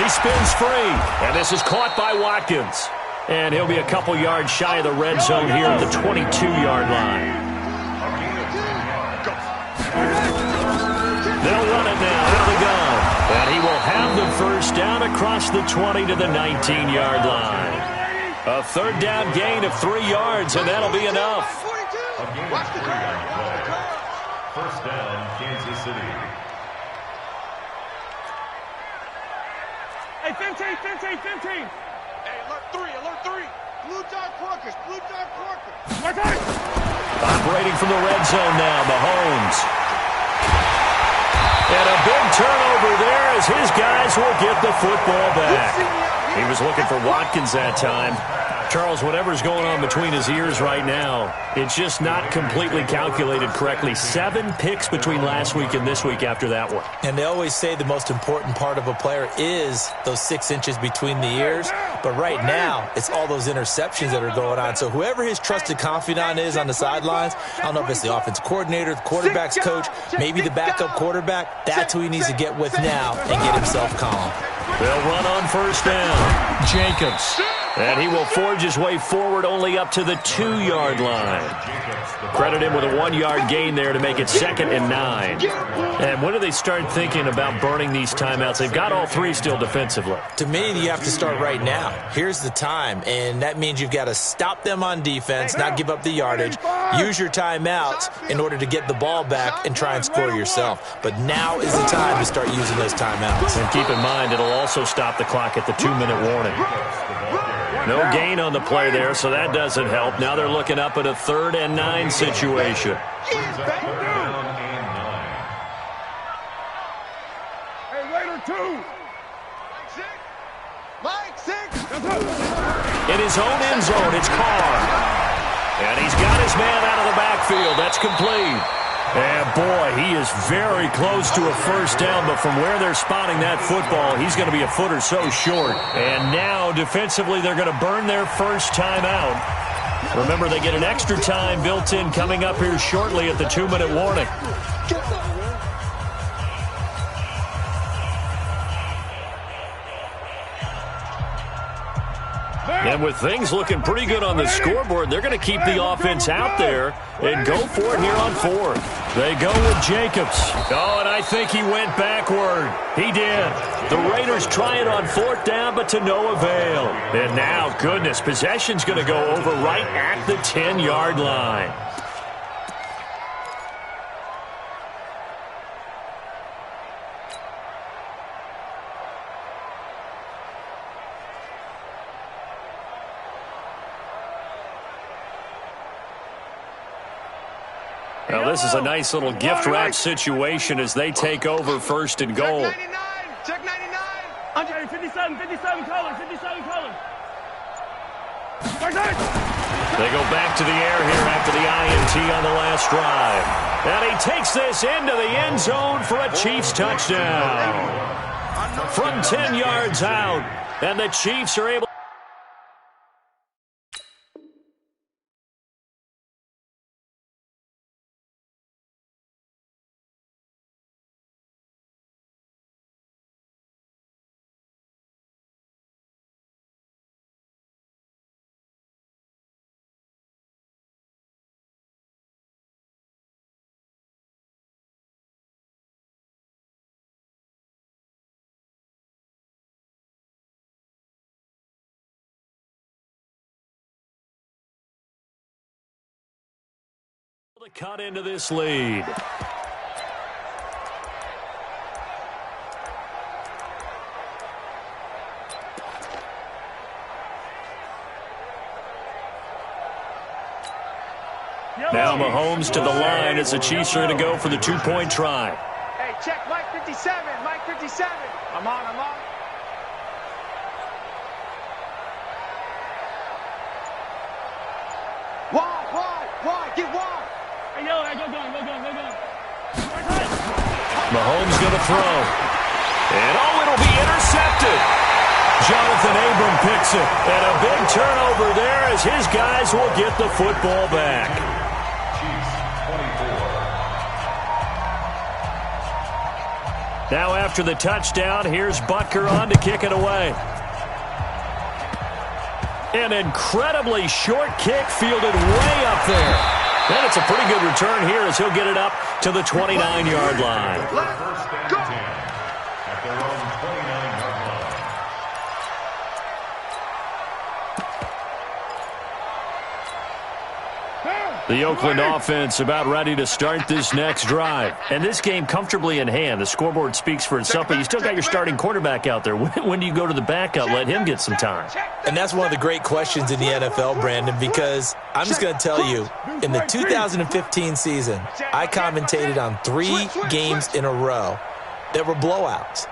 He spins free, and this is caught by Watkins. And he'll be a couple yards shy of the red zone here at the 22-yard line. They'll run it now out of the gun. And he will have the first down across the 20 to the 19-yard line. A third down gain of 3 yards, and that'll be enough. Watch the play. First down, Kansas City. Hey, 15. Hey, alert 3. Blue dot Porkers. Operating from the red zone now, Mahomes. And a big turnover there as his guys will get the football back. He was looking for Watkins that time. Charles, whatever's going on between his ears right now, it's just not completely calculated correctly. 7 picks between last week and this week after that one. And they always say the most important part of a player is those 6 inches between the ears. But right now, it's all those interceptions that are going on. So whoever his trusted confidant is on the sidelines, I don't know if it's the offensive coordinator, the quarterback's coach, maybe the backup quarterback, that's who he needs to get with now and get himself calm. They'll run on first down. Jacobs. And he will forge his way forward only up to the 2-yard line. Credit him with a 1-yard gain there to make it second and 9. And when do they start thinking about burning these timeouts? They've got all 3 still defensively. To me, you have to start right now. Here's the time, and that means you've got to stop them on defense, not give up the yardage, use your timeouts in order to get the ball back and try and score yourself. But now is the time to start using those timeouts. And keep in mind, it'll also stop the clock at the 2-minute warning. No gain on the play there, so that doesn't help. Now they're looking up at a 3rd and 9 situation. Hey, Raider 2. In his own end zone, it's Carr. And he's got his man out of the backfield. That's complete. And, boy, he is very close to a first down, but from where they're spotting that football, he's going to be a foot or so short. And now, defensively, they're going to burn their first time out. Remember, they get an extra time built in coming up here shortly at the 2-minute warning. And with things looking pretty good on the scoreboard, they're going to keep the offense out there and go for it here on fourth. They go with Jacobs. Oh, and I think he went backward. He did. The Raiders try it on fourth down, but to no avail. And now, goodness, possession's going to go over right at the 10-yard line. Now, this is a nice little gift wrap situation as they take over first and goal. Check 99. 57 colors. They go back to the air here after the INT on the last drive. And he takes this into the end zone for a Chiefs touchdown. From 10 yards out, and the Chiefs are able. To cut into this lead. Now Mahomes to the line as the Chiefs are going to go for the two-point try. Hey, check Mike 57. Mike 57. I'm on. Wide. Get wide. Hey, go. Mahomes going to throw. And, it'll be intercepted. Jonathan Abram picks it. And a big turnover there as his guys will get the football back. Now after the touchdown, here's Butker on to kick it away. An incredibly short kick fielded way up there. And it's a pretty good return here as he'll get it up to the 29-yard line. First and 10 at their own 29-yard line. The Oakland offense about ready to start this next drive. And this game comfortably in hand. The scoreboard speaks for itself, but you still got your starting quarterback out there. When do you go to the backup? Let him get some time. And that's one of the great questions in the NFL, Brandon, because I'm just going to tell you, in the 2015 season, I commentated on 3 games in a row that were blowouts.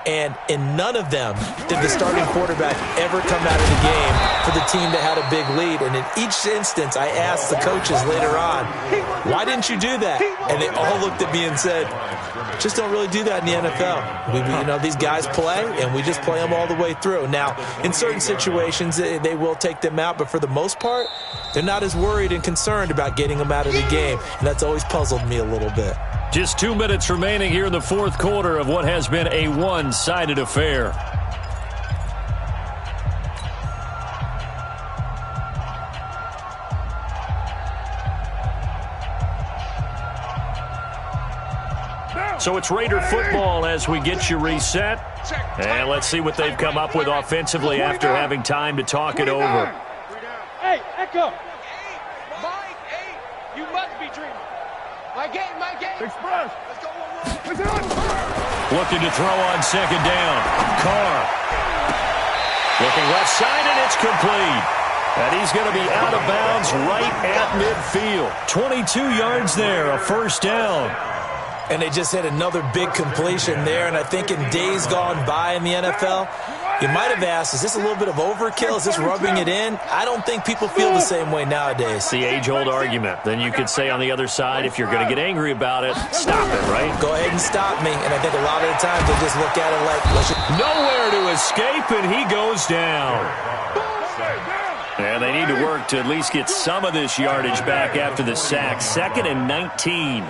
And in none of them did the starting quarterback ever come out of the game for the team that had a big lead. And in each instance, I asked the coaches later on, why didn't you do that? And they all looked at me and said, just don't really do that in the NFL. These guys play, and we just play them all the way through. Now, in certain situations, they will take them out, but for the most part, they're not as worried and concerned about getting them out of the game. And that's always puzzled me a little bit. Just 2 minutes remaining here in the fourth quarter of what has been a one-sided affair. So it's Raider football as we get you reset. And let's see what they've come up with offensively after having time to talk it over. Hey, Echo. Mike, you must be dreaming. My game. Express. Let's go. Looking to throw on second down. Carr. Looking left side, and it's complete. And he's going to be out of bounds right at midfield. 22 yards there, a first down. And they just had another big completion there. And I think in days gone by in the NFL, You might have asked, is this a little bit of overkill? Is this rubbing it in? I don't think people feel the same way nowadays. It's the age-old argument. Then you could say on the other side, if you're going to get angry about it, stop it, right? Go ahead and stop me. And I think a lot of the times they just look at it like, let's just... Nowhere to escape, and he goes down. And they need to work to at least get some of this yardage back after the sack. 2nd and 19.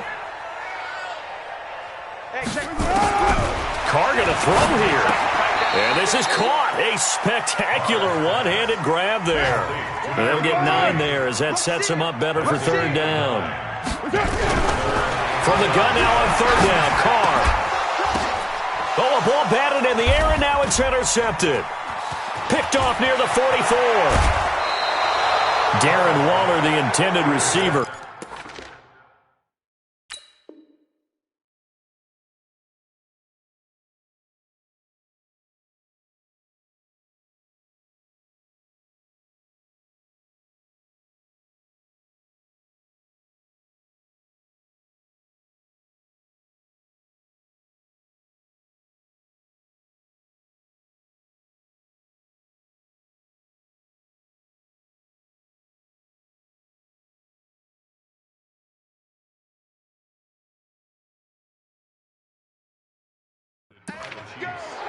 Carr going to throw here. And this is caught. A spectacular one-handed grab there. And they'll get 9 there as that sets them up better for 3rd down. From the gun now on 3rd down, Carr. Oh, a ball batted in the air, and now it's intercepted. Picked off near the 44. Darren Waller, the intended receiver.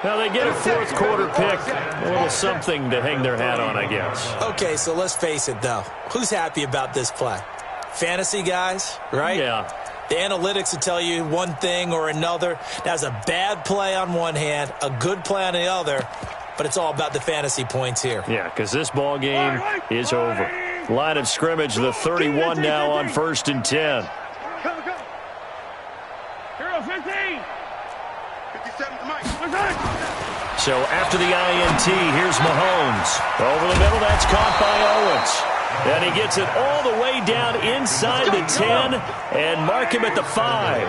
Well, they get a 4th quarter pick, a little something to hang their hat on, I guess. Okay, so let's face it, though. Who's happy about this play? Fantasy guys, right? Yeah. The analytics will tell you one thing or another. That's a bad play on one hand, a good play on the other, but it's all about the fantasy points here. Yeah, because this ball game is over. Line of scrimmage, the 31 now on 1st and 10. Hero 15. 57 to Mike. So after the INT, here's Mahomes. Over the middle, that's caught by Owens. And he gets it all the way down inside the 10 and mark him at the 5.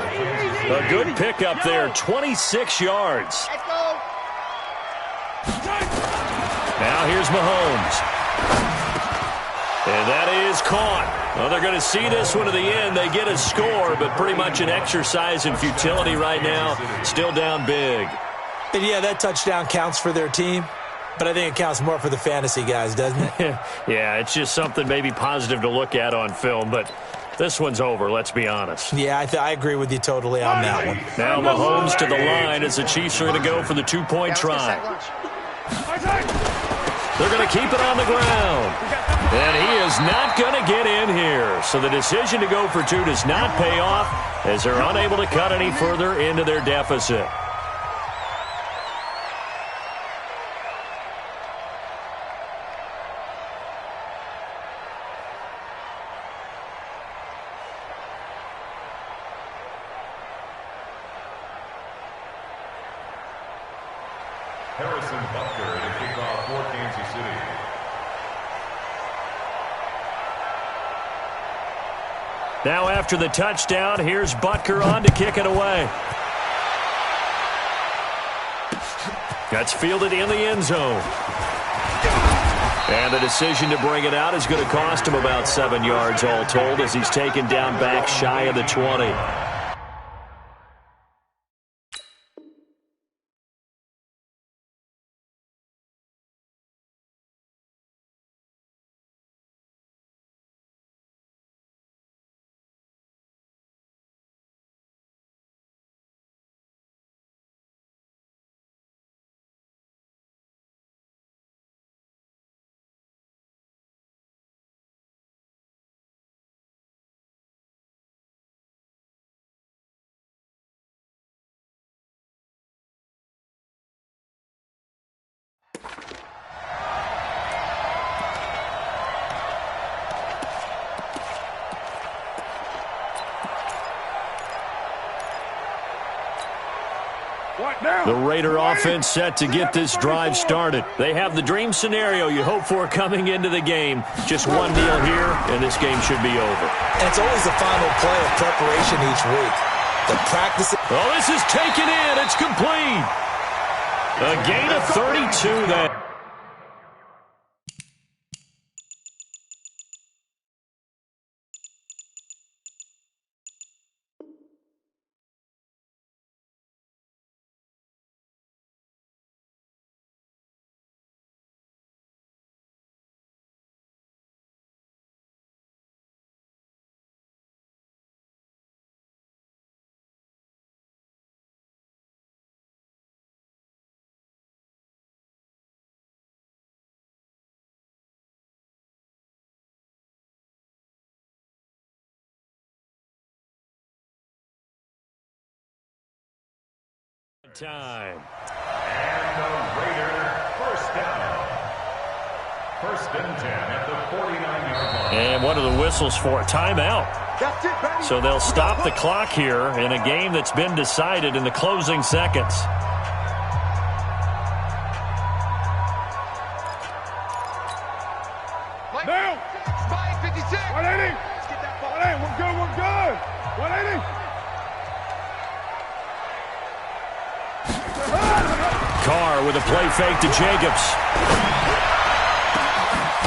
A good pickup there, 26 yards. Now here's Mahomes. And that is caught. Well, they're going to see this one to the end. They get a score, but pretty much an exercise in futility right now. Still down big. And yeah, that touchdown counts for their team, but I think it counts more for the fantasy guys, doesn't it? Yeah, it's just something maybe positive to look at on film, but this one's over, let's be honest. Yeah, I agree with you totally on that one. Now Mahomes to the line as the Chiefs are going to go for the 2-point try. They're going to keep it on the ground. And he is not going to get in here. So the decision to go for 2 does not pay off as they're unable to cut any further into their deficit. Harrison Butker to kick off for Kansas City. Now after the touchdown, here's Butker on to kick it away. That's fielded in the end zone. And the decision to bring it out is going to cost him about 7 yards all told as he's taken down back shy of the 20. The Raider offense set to get this drive started. They have the dream scenario you hope for coming into the game. Just one deal here, and this game should be over. And it's always the final play of preparation each week. The practice. Oh, this is taken in. It's complete. A gain of 32 there. time. And the Raider first down. First and 10 at the 49-yard line. And what are the whistles for? Timeout. That's it, baby. So they'll stop the clock here in a game that's been decided in the closing seconds. Now. 56. 180. Let's get that ball. 180. We're good. We're good. 180. Carr with a play fake to Jacobs.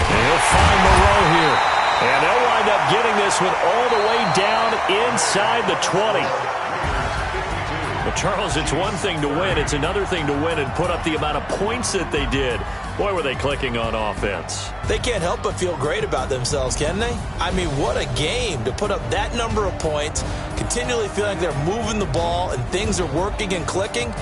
And he'll find Moreau here. And they'll wind up getting this one all the way down inside the 20. But, Charles, it's one thing to win. It's another thing to win and put up the amount of points that they did. Boy, were they clicking on offense. They can't help but feel great about themselves, can they? I mean, what a game to put up that number of points, continually feeling like they're moving the ball and things are working and clicking.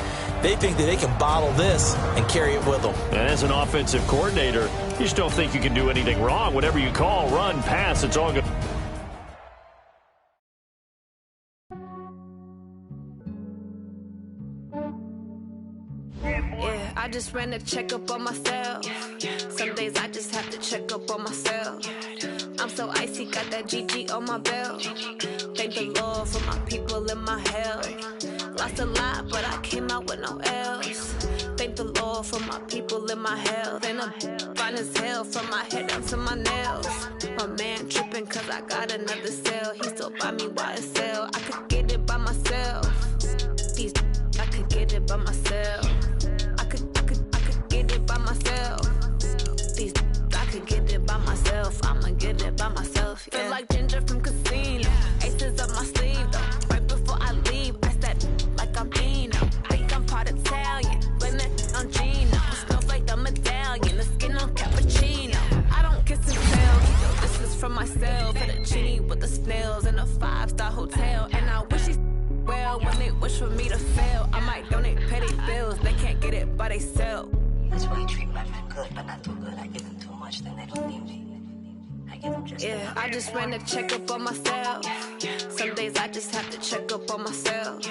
They think that they can bottle this and carry it with them. And as an offensive coordinator, you just don't think you can do anything wrong. Whatever you call, run, pass, it's all good. Yeah, I just ran a checkup on myself. Some days I just have to check up on myself. I'm so icy, got that GG on my belt. Thank the Lord for my people and my health. Lost a lot, but I came out with no L's. Thank the Lord for my people and my health. And I'm fine as hell from my head down to my nails. My man tripping cause I got another cell. He still buy me YSL. I could get it by myself. These I could get it by myself. I could get it by myself. These I could get it by myself. I'ma get it by myself. Yeah. Feel like Ginger from Casino. Aces up my sleeve though. Right before I leave, I step like I'm Dino. Think I'm part Italian, blame that on Gino. Smells like the medallion, the skin on cappuccino. I don't kiss and tell. Yo, this is from myself. Fettuccine with the snails in a 5-star hotel. And I wish he's well when they wish for me to fail. I might donate petty bills. They can't get it by themselves. That's why you treat my men good, but not too good. I give them too much, then they don't need me. I give them just yeah, I just ran a checkup on myself. Some days I just have to check up on myself.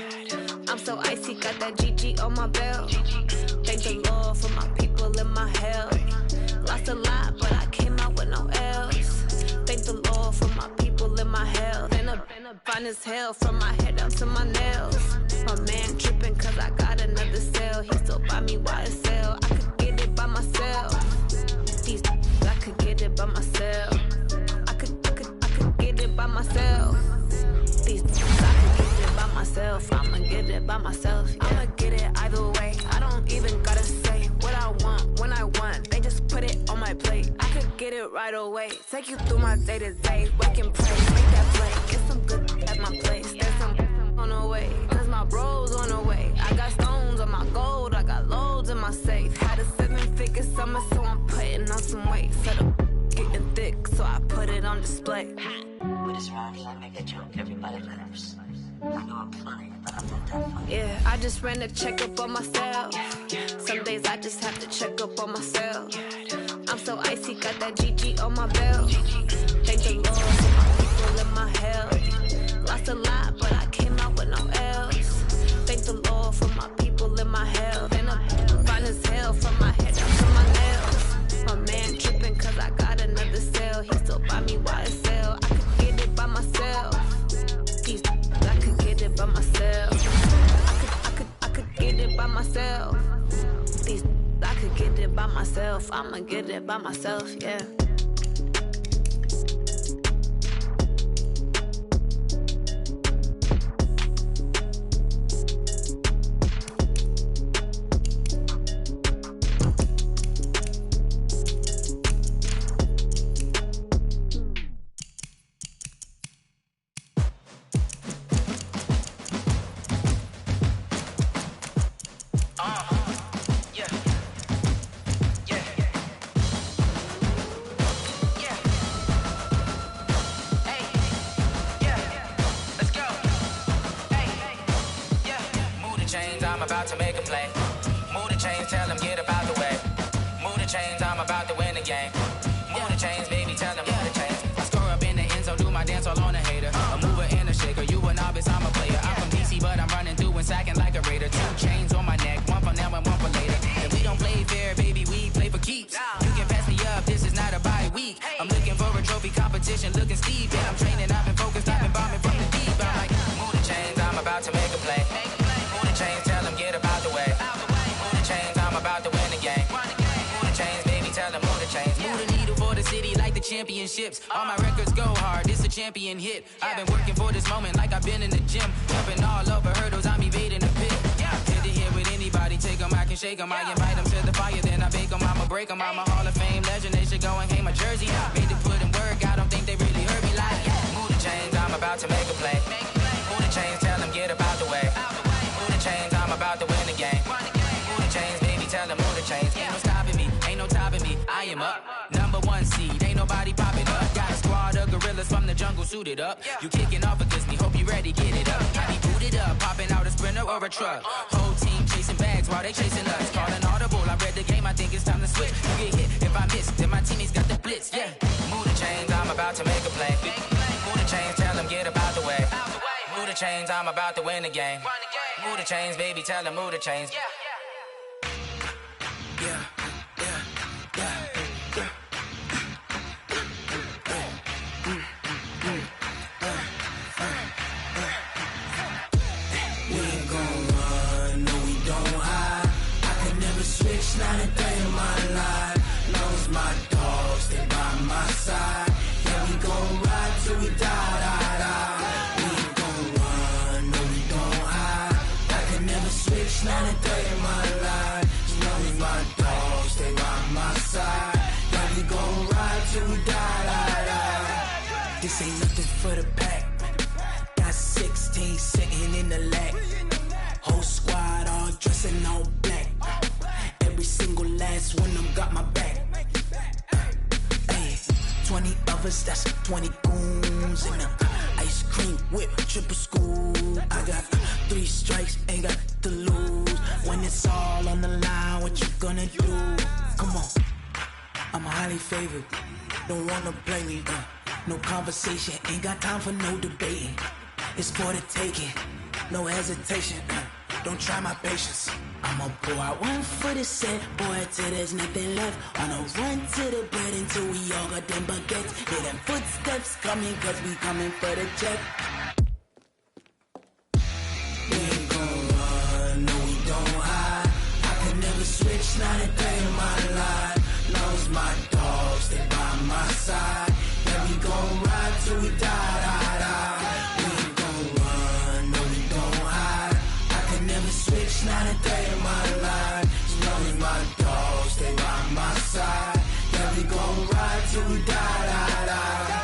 I'm so icy, got that GG on my belt. Thank the Lord for my people and my health. Lost a lot, but I came out with no L's. Thank the Lord for my people and my health. And I'm fine as hell from my head down to my nails. My man tripping cause I got another cell. He still buy me YSL. I could get it by myself. These I could get it by myself. I could get it by myself. These I could get it by myself. I'ma get it by myself. Yeah. I'ma get it either way. I don't even gotta say what I want when I want. They just put it on my plate. I could get it right away. Take you through my day to day. Wake and pray, make that play. Get some good at my place. There's some on the way. Cause my bros on the way. I got stones on my gold. I got loads in my safe. Had a 7-figure summer, so I'm putting on some weight. Set up getting thick, so I put it on display. with this round here, I make a joke. Everybody laughs. I know I'm funny, but I'm not that funny. Yeah, I just ran a checkup on myself. Some days I just have to check up on myself. I'm so icy, got that GG on my belt. Thank the Lord for my people and my health. Lost a lot, but I came out with no L's. Thank the Lord for my people and my health. And I'm fine as hell from my head down to my nails. My man tripping cause I got another cell. He still buy me YSL. I could get it by myself. I could get it by myself. I could get it by myself. I could get it by myself. I'ma get it by myself, yeah. I'm about to make a play. Move the chains, tell them get about the way. Move the chains, I'm about to win the game. Move the chains, baby, tell them move the chains. I score up in the end zone, do my dance all on a hater. A mover and a shaker, you a novice, I'm a player. I'm from DC, but I'm running through and sacking like a raider. 2 chains on my city like the championships. All my records go hard, it's a champion hit. I've been working for this moment like I've been in the gym. Jumping all over hurdles, I'm evading the pit. Head to head with anybody, take them, I can shake them. I invite them to the fire, then I bake them, I'ma break them. I'm a Hall of Fame legend, they should go and hang my jersey. Made to put in work, I don't think they really heard me like, move the chains, I'm about to make a play. Move the chains, tell them get up out the way. Move the chains, I'm about to win the game. Move the chains, baby, tell them move the chains. Ain't no stopping me, ain't no topping me, I am up. Number one seed, ain't nobody popping up. Got a squad of gorillas from the jungle suited up. You kicking off against me, hope you ready, get it up. I be booted up, popping out a Sprinter or a truck. Whole team chasing bags while they chasing us. Calling audible, I read the game, I think it's time to switch. You get hit, if I miss, then my teammates got the blitz, yeah. Move the chains, I'm about to make a play. Move the chains, tell them get up out the way. Move the chains, I'm about to win the game. Move the chains, baby, tell them move the chains. Yeah. Not a day in my life. Long as my dogs stay by my side. Yeah, we gon' ride till we die, die, die. We ain't gon' run, no, we don't hide. I can never switch, not a day in my life. As long as my dogs stay by my side. Yeah, we gon' ride till we die, die, die. This ain't nothing for the pack. Got 16 sitting in the lag. Whole squad all dressing all black. Every single last one of them got my back. Hey, 20 of us, that's 20 goons. And ice cream whip, triple scoop. I got 3 strikes, ain't got to lose. When it's all on the line, what you gonna do? Come on, I'm highly favored. Don't wanna play me, no conversation, ain't got time for no debating. It's for the taking, no hesitation. Don't try my patience. I'ma pour out one for the set, boy, till there's nothing left. Wanna run to the bread until we all got them baguettes. Hear them footsteps coming, cause we coming for the check. We ain't gon' run, no, we don't hide. I can never switch, not a day in my life. Long as my dogs stay by my side. Yeah, we gon' ride till we die, die, die. We ain't gon' run, no, we don't hide. I can never switch, not a day in my life. As long as my dogs stay by my side. Yeah, we gon' ride till we die, die, die.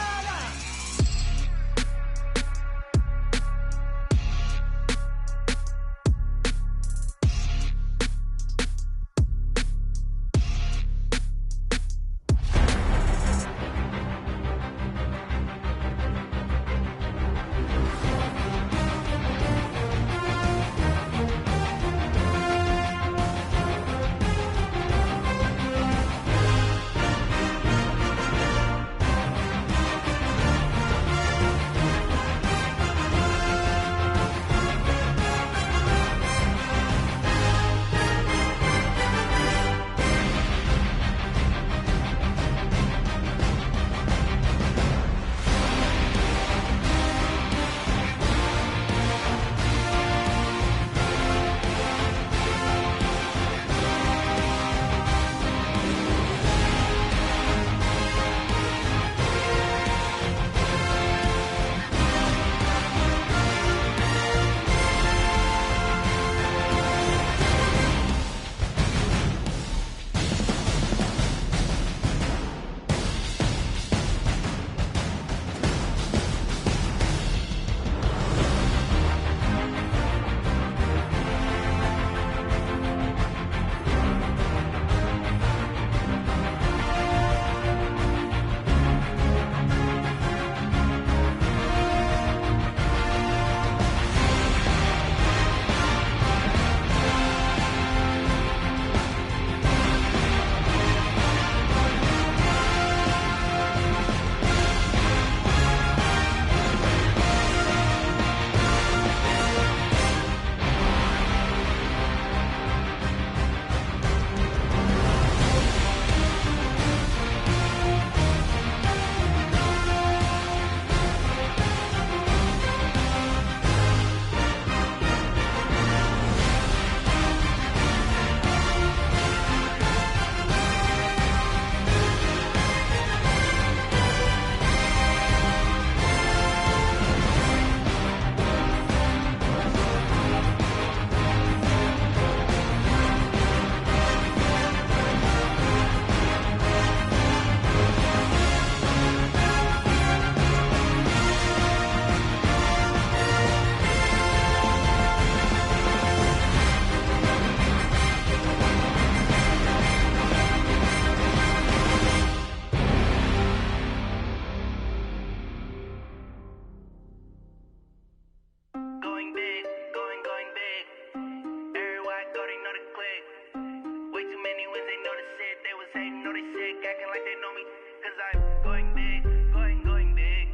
hating, know they sick, acting like they know me. Cause I'm going big, going big.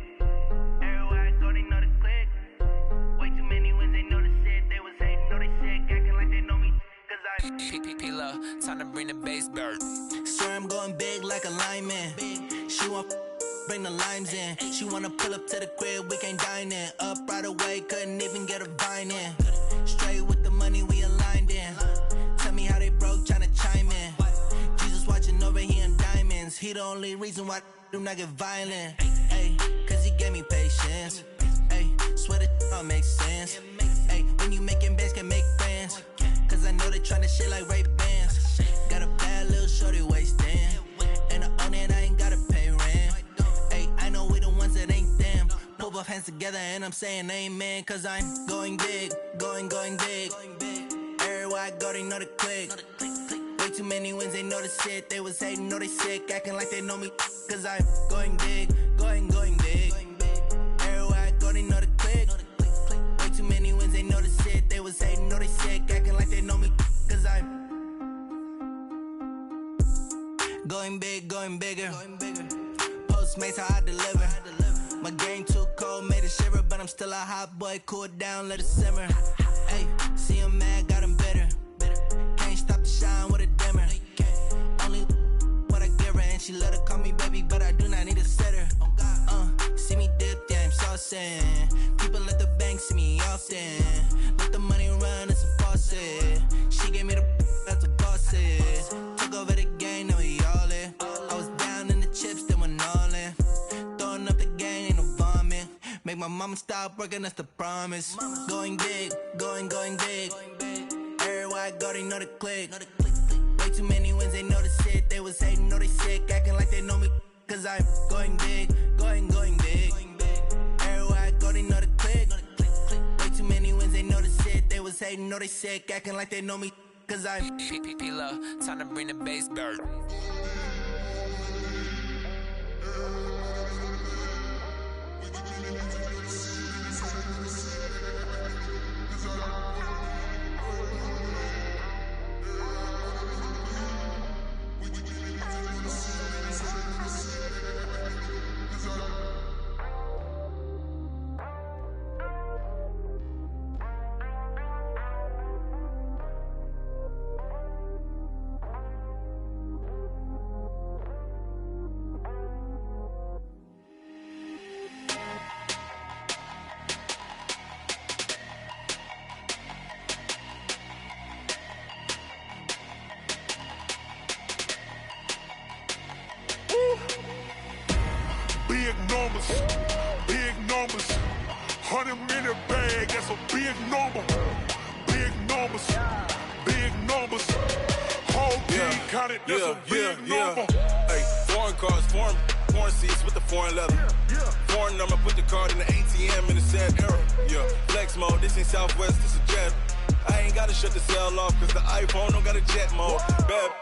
Everywhere I go, they know the click. Way too many wins, they know the shit. They was hating, know they sick, acting like they know me. Cause I'm P-P-P-Love, time to bring the bass bird. Swear I'm going big like a lineman. She want bring the limes in. She wanna pull up to the crib, we can't dine in. Up right away, couldn't even get a vine in. Straight with the money we aligned in. Tell me how they broke, tryna chime in. Jesus watching over here in diamonds. He the only reason why I do not get violent. Ay, cause he gave me patience. Ay, swear that all makes sense. Ay, when you making bands, can make friends. Cause I know they tryna shit like Ray-Bans. Got a bad little shorty wasting. And I own it, I ain't gotta pay rent. Ay, I know we the ones that ain't them. Pull both hands together and I'm saying amen. Cause I'm going big, going big. Everywhere I go, they know the click. Way too many wins, they know the shit. They was hating, know they sick, acting like they know me. Cause I'm going big, going big. Everywhere I go, they know the click. Way too many wins, they know the shit. They was hating, know they sick, acting like they know me. Cause I'm going big, going bigger. Postmates, how I deliver. My game too cold, made it shiver. But I'm still a hot boy, cool it down, let it simmer. Hey, see him mad, got him bitter. Can't stop the shine with a dimmer. Only what I give her, and she let her call me baby, but I do not need a sitter. See me dip, yeah, I'm saucing. People at the bank see me often. Let the money run, it's a faucet. She gave me the that's a bosses. Took over the game, now we all in. I was down in the chips, then went all in. Throwing up the gang, ain't no vomit. Make my mama stop working, that's the promise. Going big, going big. Everywhere I go, they know the click. Way too many wins, they know the shit. They was hating, know they sick, acting like they know me. Cause I'm going big, going big. Everywhere I go, they know the click. Way too many wins, they know the shit. They was hating, know they sick, acting like they know me. Cause I'm P-P-P-Love, time to bring the bass bird. Big numbers, 100-minute bag, that's a big number. Big numbers, whole team counted, that's a big number. Hey, foreign cars, foreign seats with the foreign leather. Foreign number, put the card in the ATM in the sad era. Yeah, flex mode, this ain't Southwest, this a jet. I ain't gotta shut the cell off, cause the iPhone don't got a jet mode. Bad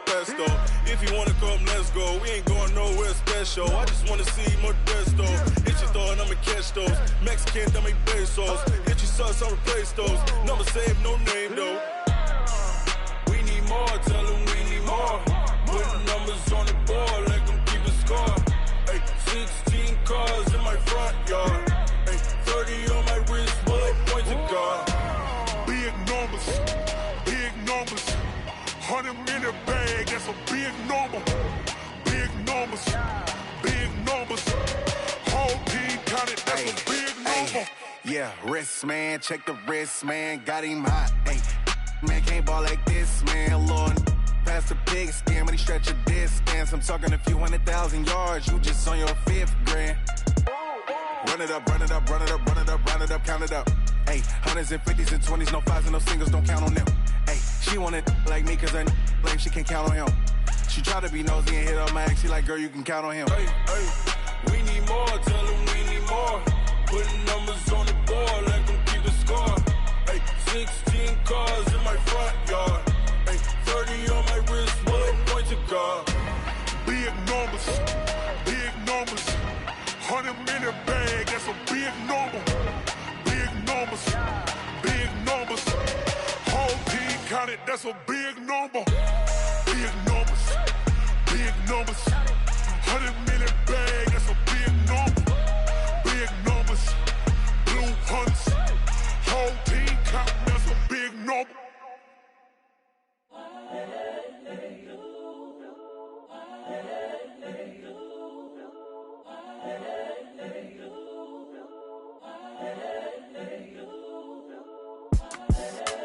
pesto. If you wanna come, let's go. We ain't going nowhere special. I just wanna see Modesto. Hit your thought, I'ma catch those. Mexican, I make pesos. Hit your sauce, I'll replace those. Number saved, no name though. We need more, tell them we need more. Putting numbers on the board, let them keep a score. Hey, 16 cars in my front yard. Hey, 30 on my wrist, bullet points to God. Big numbers, 100-minute bag, that's a big number. Big numbers, whole team counted, that's a big number. Yeah, wrist man, check the wrist man, got him hot. Ay, man can't ball like this, man. Lord, past the pig skin, when he stretch a distance. I'm talking a few 100,000 yards, you just on your 5th grand. Run it up, count it up. Ay, hundreds and 50s and 20s, no 5s and no singles, don't count on them. Ay, she want it like me, cause her lame, she can't count on him. She try to be nosy and hit up my ex, she like, girl, you can count on him. Hey, we need more, tell them we need more. Putting numbers on the board, let them keep a score. Hey, 16 cars in my front yard. Hey, 30 on my wrist, bullet point to God. Big numbers, 100-minute bag, that's a big number. Big numbers, whole team counted, that's a big number. Big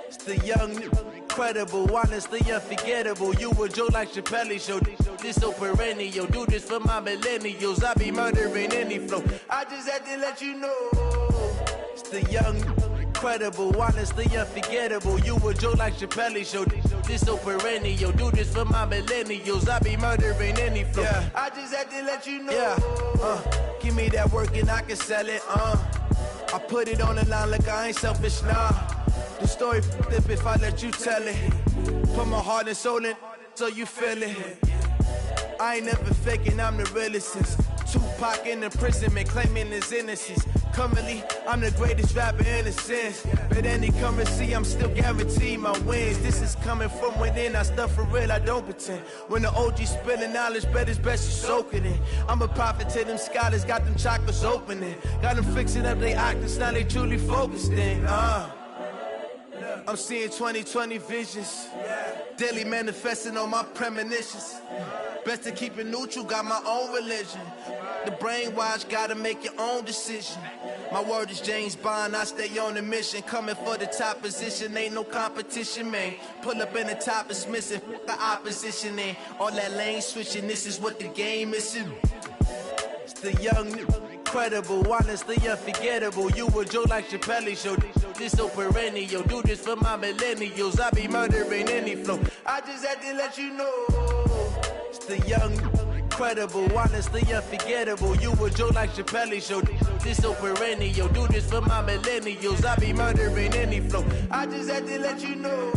It's the young, incredible, honestly unforgettable. You a Joe like Chappelle show. This so perennial. Do this for my millennials. I be murdering any flow. I just had to let you know. It's the young, incredible, honestly unforgettable. You a Joe like Chappelle show. This so perennial. Do this for my millennials. I be murdering any flow. Yeah. I just had to let you know. Yeah. Give me that work and I can sell it. I put it on the line like I ain't selfish, nah. The story flip if I let you tell it. Put my heart and soul in so you feel it. I ain't never faking, I'm the realest since Tupac in imprisonment, claiming his innocence. Currently, I'm the greatest rapper in a sense. But any currency, I'm still guaranteed my wins. This is coming from within, I stuff for real, I don't pretend. When the OG spilling knowledge, bet it's best you soak it in. I'm a prophet to them scholars, got them chakras opening. Got them fixing up they octaves, now they truly focused in. I'm seeing 2020 visions, daily manifesting on my premonitions. Best to keep it neutral, got my own religion. The brainwash, gotta make your own decision. My word is James Bond, I stay on a mission. Coming for the top position, ain't no competition, man. Pull up in the top is missing, the opposition ain't. All that lane switching, this is what the game is. It's the young, incredible, honestly unforgettable. You a Joe like Chappelle show. This so perennial. Do this for my millennials. I be murdering any flow. I just had to let you know. It's the young, incredible, honestly unforgettable. You a Joe like Chappelle show. This so perennial. Do this for my millennials. I be murdering any flow. I just had to let you know.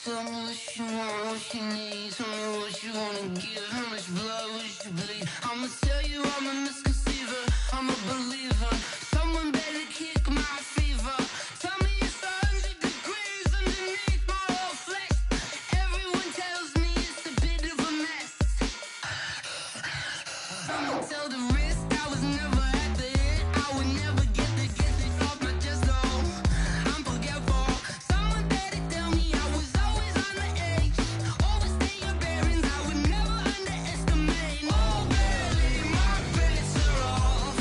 Tell me what you want, what you need. Tell me what you wanna give. How much blood would you bleed? I'ma tell you I'm a misconceiver. I'm a believer. Someone better kick my fever. Tell me it's 100 degrees underneath my whole flesh. Everyone tells me it's a bit of a mess. I'ma tell the risk I was never at the end. I would never get it off my chest though. I'm forgetful. Someone better tell me I was always on the edge. Overstay your bearings, I would never underestimate. Oh, barely, my bets are off.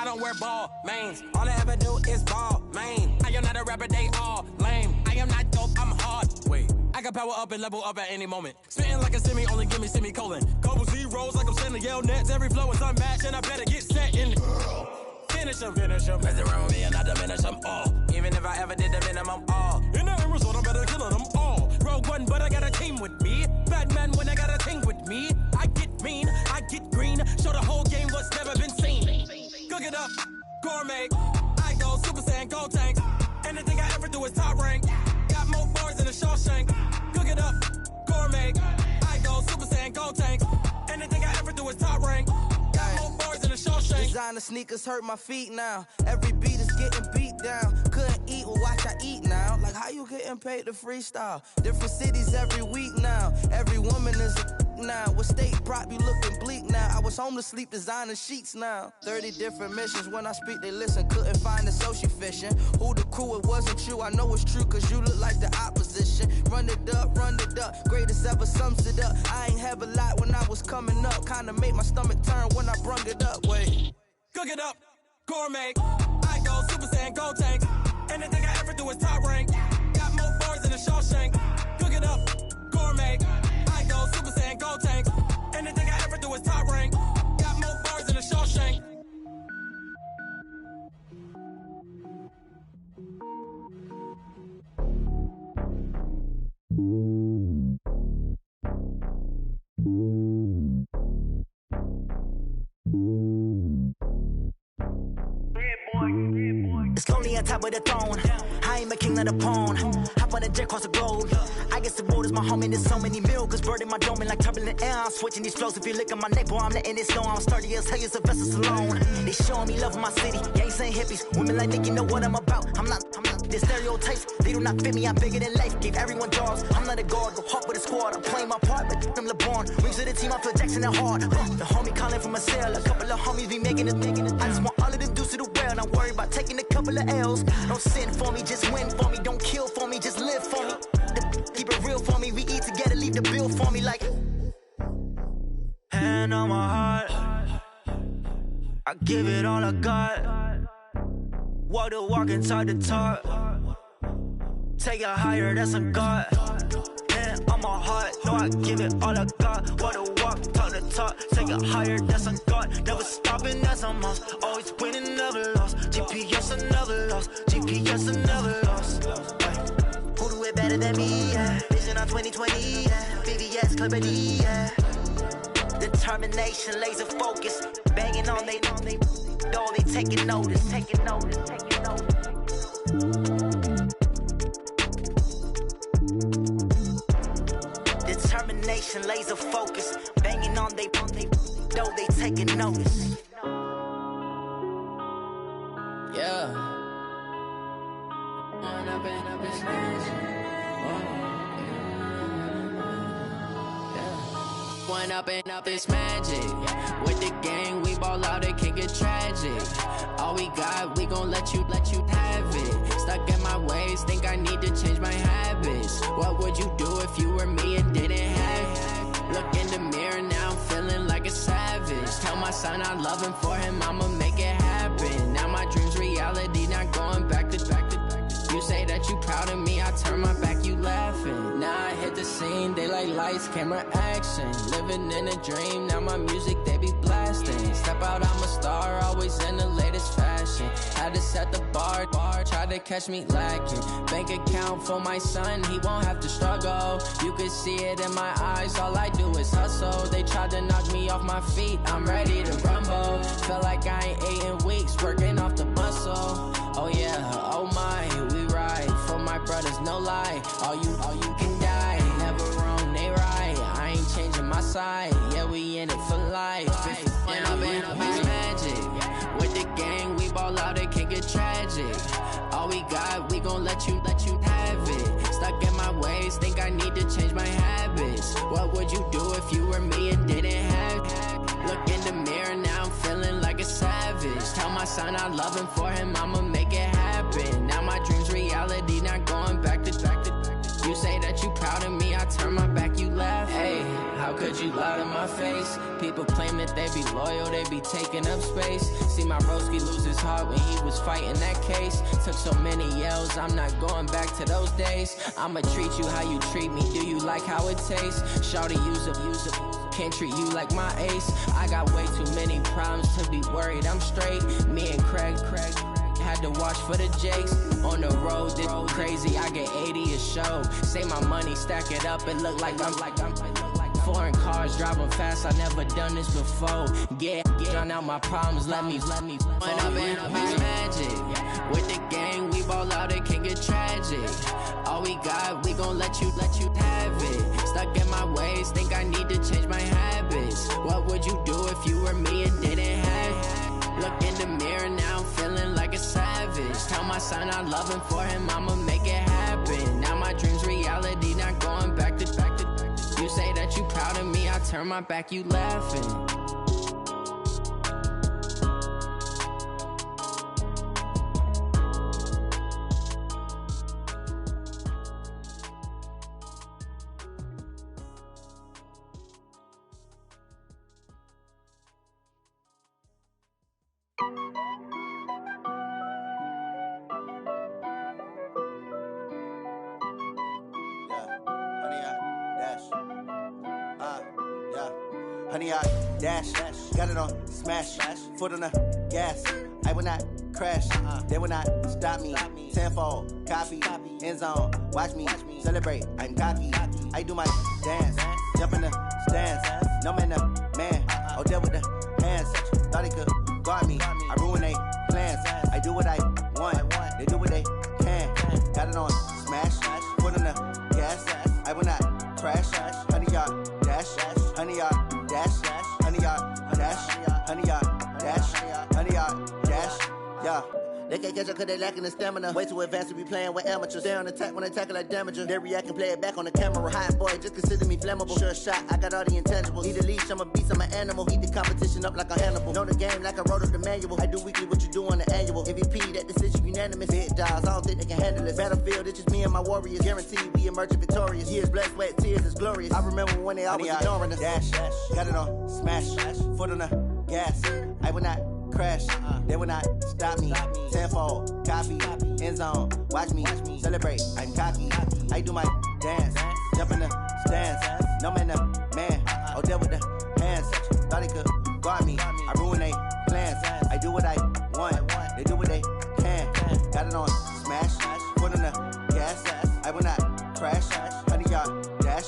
don't wear ball mains. All I ever do is ball main. I am not a rapper, they all lame. I am not dope, I'm hard. Wait, I can power up and level up at any moment. Spitting like a semi, only give me semicolon. Couple zeros like I'm sending yell nets. Every flow is unmatched and I better get set in. Finish them. Mess around with me and I diminish them all. Even if I ever did the minimum all. In the end result, I'm better killing them all. Rogue One, but I got a team with me. Batman when I got a team with me. I get mean, I get green. Show the whole game what's never been seen. Cook it up, gourmet. I go Super Saiyan, gold tank. Anything I ever do is top rank. Got more bars than a Shawshank. Cook it up, gourmet. I go Super Saiyan, gold tank. Anything I ever do is top rank. Got more bars than a Shawshank. Designer sneakers hurt my feet now. Every beat is getting beat down. Couldn't eat, well watch I eat now. Like how you getting paid to freestyle? Different cities every week now. Every woman is a now. What state prop you looking bleak now? I was home to sleep designing sheets now. 30 different missions. When I speak they listen. Couldn't find the social fishing. Who the crew, it wasn't you. I know it's true cause you look like the opposition. Run it up. Greatest ever sums it up. I ain't have a lot when I was coming up. Kinda made my stomach turn when I brung it up. Wait. Cook it up, gourmet. I go Super Saiyan, gold tank. Anything I ever do is top rank. Got more bars than a Shawshank. Cook it up, gourmet. I go Super Saiyan, gold tank. Anything I ever do is top rank. Got more bars than a Shawshank. It's lonely on top of the throne. I ain't a king of the pawn. Hop on a jet across the globe. I guess the road is my home and there's so many milkers birding my dome and like turbulent air. I'm switching these flows. If you look at my neck, boy, I'm letting it snow. I'm sturdy as hell, Sylvester Stallone. They showing me love in my city. Gangs and hippies. Women like think you know what I'm about. I'm not. The stereotypes, they do not fit me. I'm bigger than life. Gave everyone jobs. I'm not a guard. Go hard with a squad. I'm playing my part like them LeBron. Rings to the team. I feel Jackson and hard. The homie calling from a cell. A couple of homies be making it. I just want all of them dudes to do well. Not worry about taking a couple of L's. Don't sin for me, just win for me. Don't kill for me, just live for me. Keep it real for me. We eat together, leave the bill for me like. Hand on my heart, I give it all I got. Walk the walk and talk the talk. Take it higher, that's a God. Hand on my heart, no, I give it all I got. Walk the walk, talk the talk. Take it higher, that's a God. Never stopping, that's a must. Always winning, never lost. GPS, I never lost. GPS, I never lost. Who do it better than me? Yeah. Vision on 2020. Yeah. VVS, Clippity. Yeah. Determination, laser focus. Banging on they door, they taking notice. Determination, laser focus. Banging on they door, they taking notice. Yeah. One up and up is magic. With the gang, we ball out, it can get tragic. All we got, we gon' let you have it. Stuck in my ways, think I need to change my habits. What would you do if you were me and didn't have it? Look in the mirror, now I'm feeling like a savage. Tell my son I love him, for him I'ma make it happen. Now my dream's reality, not going back to. You say that you proud of me, I turn my back, you laughing. Now I hit the scene, they like lights, camera, action. Living in a dream, now my music, they be blasting. Step out, I'm a star, always in the latest fashion. Had to set the bar, try to catch me lacking. Bank account for my son, he won't have to struggle. You could see it in my eyes, all I do is hustle. They tried to knock me off my feet, I'm ready to rumble. Feel like I ain't ate in weeks, working off the muscle. Oh yeah, oh my, we ride for my brothers, no lie. All you can die, never wrong, they right. I ain't changing my side, yeah, we in it for life. When I've been magic, with the gang, we ball out, it can get tragic. All we got, we gon' let you have it. Stuck in my ways, think I need to change my habits. What would you do if you were me and didn't have it? Look in the mirror, now I'm feeling like a savage. Tell my son I love him, for him I'ma make it happen. Now my dream's reality, not going back to. You say that you proud of me, I turn my back, you laugh. Hey, how could would you lie to my face? People claim that they be loyal, they be taking up space. See my broski lose his heart when he was fighting that case. Took so many yells, I'm not going back to those days. I'ma treat you how you treat me, do you like how it tastes? Shawty, use up, can't treat you like my ace. I got way too many problems to be worried, I'm straight. Me and Craig had to watch for the Jakes. On the road, this crazy, I get 80 a show. Say my money, stack it up, it look like I'm foreign cars, driving fast, I never done this before. Get drown out my problems, let me When up and magic. With the gang, we ball out, it can get tragic. All we got, we gon' let you have it. Stuck in my ways, think I need to change my habits. What would you do if you were me and didn't have it? Look in the mirror now, I'm feeling like a savage. Tell my son I love him, for him I'ma make it happen. Now my dream's reality, not going back to. You say that you proud of me, I turn my back, you laughing. Honey, I dash, got it on smash, foot on the gas. I will not crash, they will not stop me. Tenfold, copy, end zone, watch me celebrate. I'm cocky, I do my dance, jump in the stands. No man, the man, oh, deal with the hands. Thought he could guard me, I ruin they plans. I do what I want, they do what they can. Got it on smash, foot on the gas. I will not crash, honey, yard dash, honey, yard dash, honey, yard dash, honey, yard dash, honey, yard dash, yeah. They can't catch up cause they lacking the stamina. Way too advanced to be playing with amateurs. Stay on attack when they tackle like damager. They react and play it back on the camera. Hot boy, just consider me flammable. Sure shot, I got all the intangibles. Need a leash, I'm a beast, I'm an animal. Eat the competition up like a Hannibal. Know the game like I wrote up the manual. I do weekly what you do on the annual. MVP, that decision unanimous. Big dogs, I don't think they can handle it. Battlefield, it's just me and my warriors. Guaranteed we emerging victorious. Years, blood, sweat, tears, it's glorious. I remember when they always ignoring us. Dash, got it on smash, foot on the gas. I will not crash, they will not stop me. Tenfold, copy, end zone, watch me celebrate. I'm cocky, I do my dance, jump in the stands. No man, the man, oh, deal with the hands. Thought he could guard me, I ruin they plans. I do what I want, they do what they can. Got it on smash, foot on the gas. I will not crash, honey, yard dash,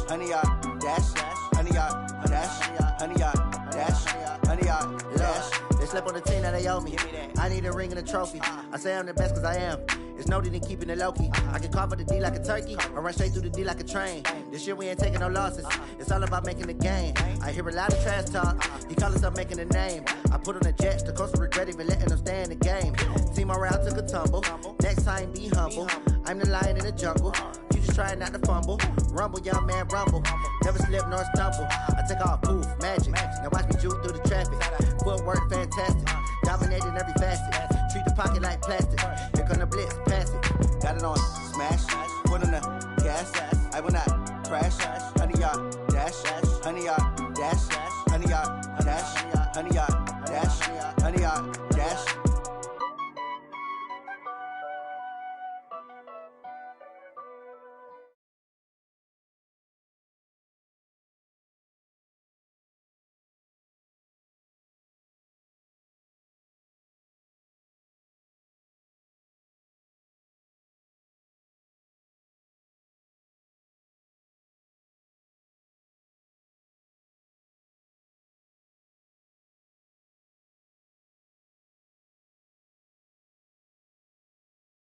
honey, yard dash, honey, yard dash, honey, yard dash, honey, yard dash. They slept on the team that they owe me. I need a ring and a trophy. I say I'm the best cause I am. It's no need in keeping it low key. I can carve for the D like a turkey, or run straight through the D like a train. This year we ain't taking no losses. It's all about making the game. I hear a lot of trash talk. He call himself making a name. I put on the Jets, the coach will regret even letting them stay in the game. Team around took a tumble. Next time be humble. I'm the lion in the jungle. You just trying not to fumble. Rumble, young man, rumble. Never slip nor stumble. I take off, poof, magic. Now watch me juke through the traffic. Footwork fantastic. Dominating every facet. Treat the pocket like plastic. Here come the blitz, pass it. Got it on smash, foot on the gas. I will not crash. Honey, yard dash, honey, yard dash, honey, yard dash, honey, yard dash, honey, yard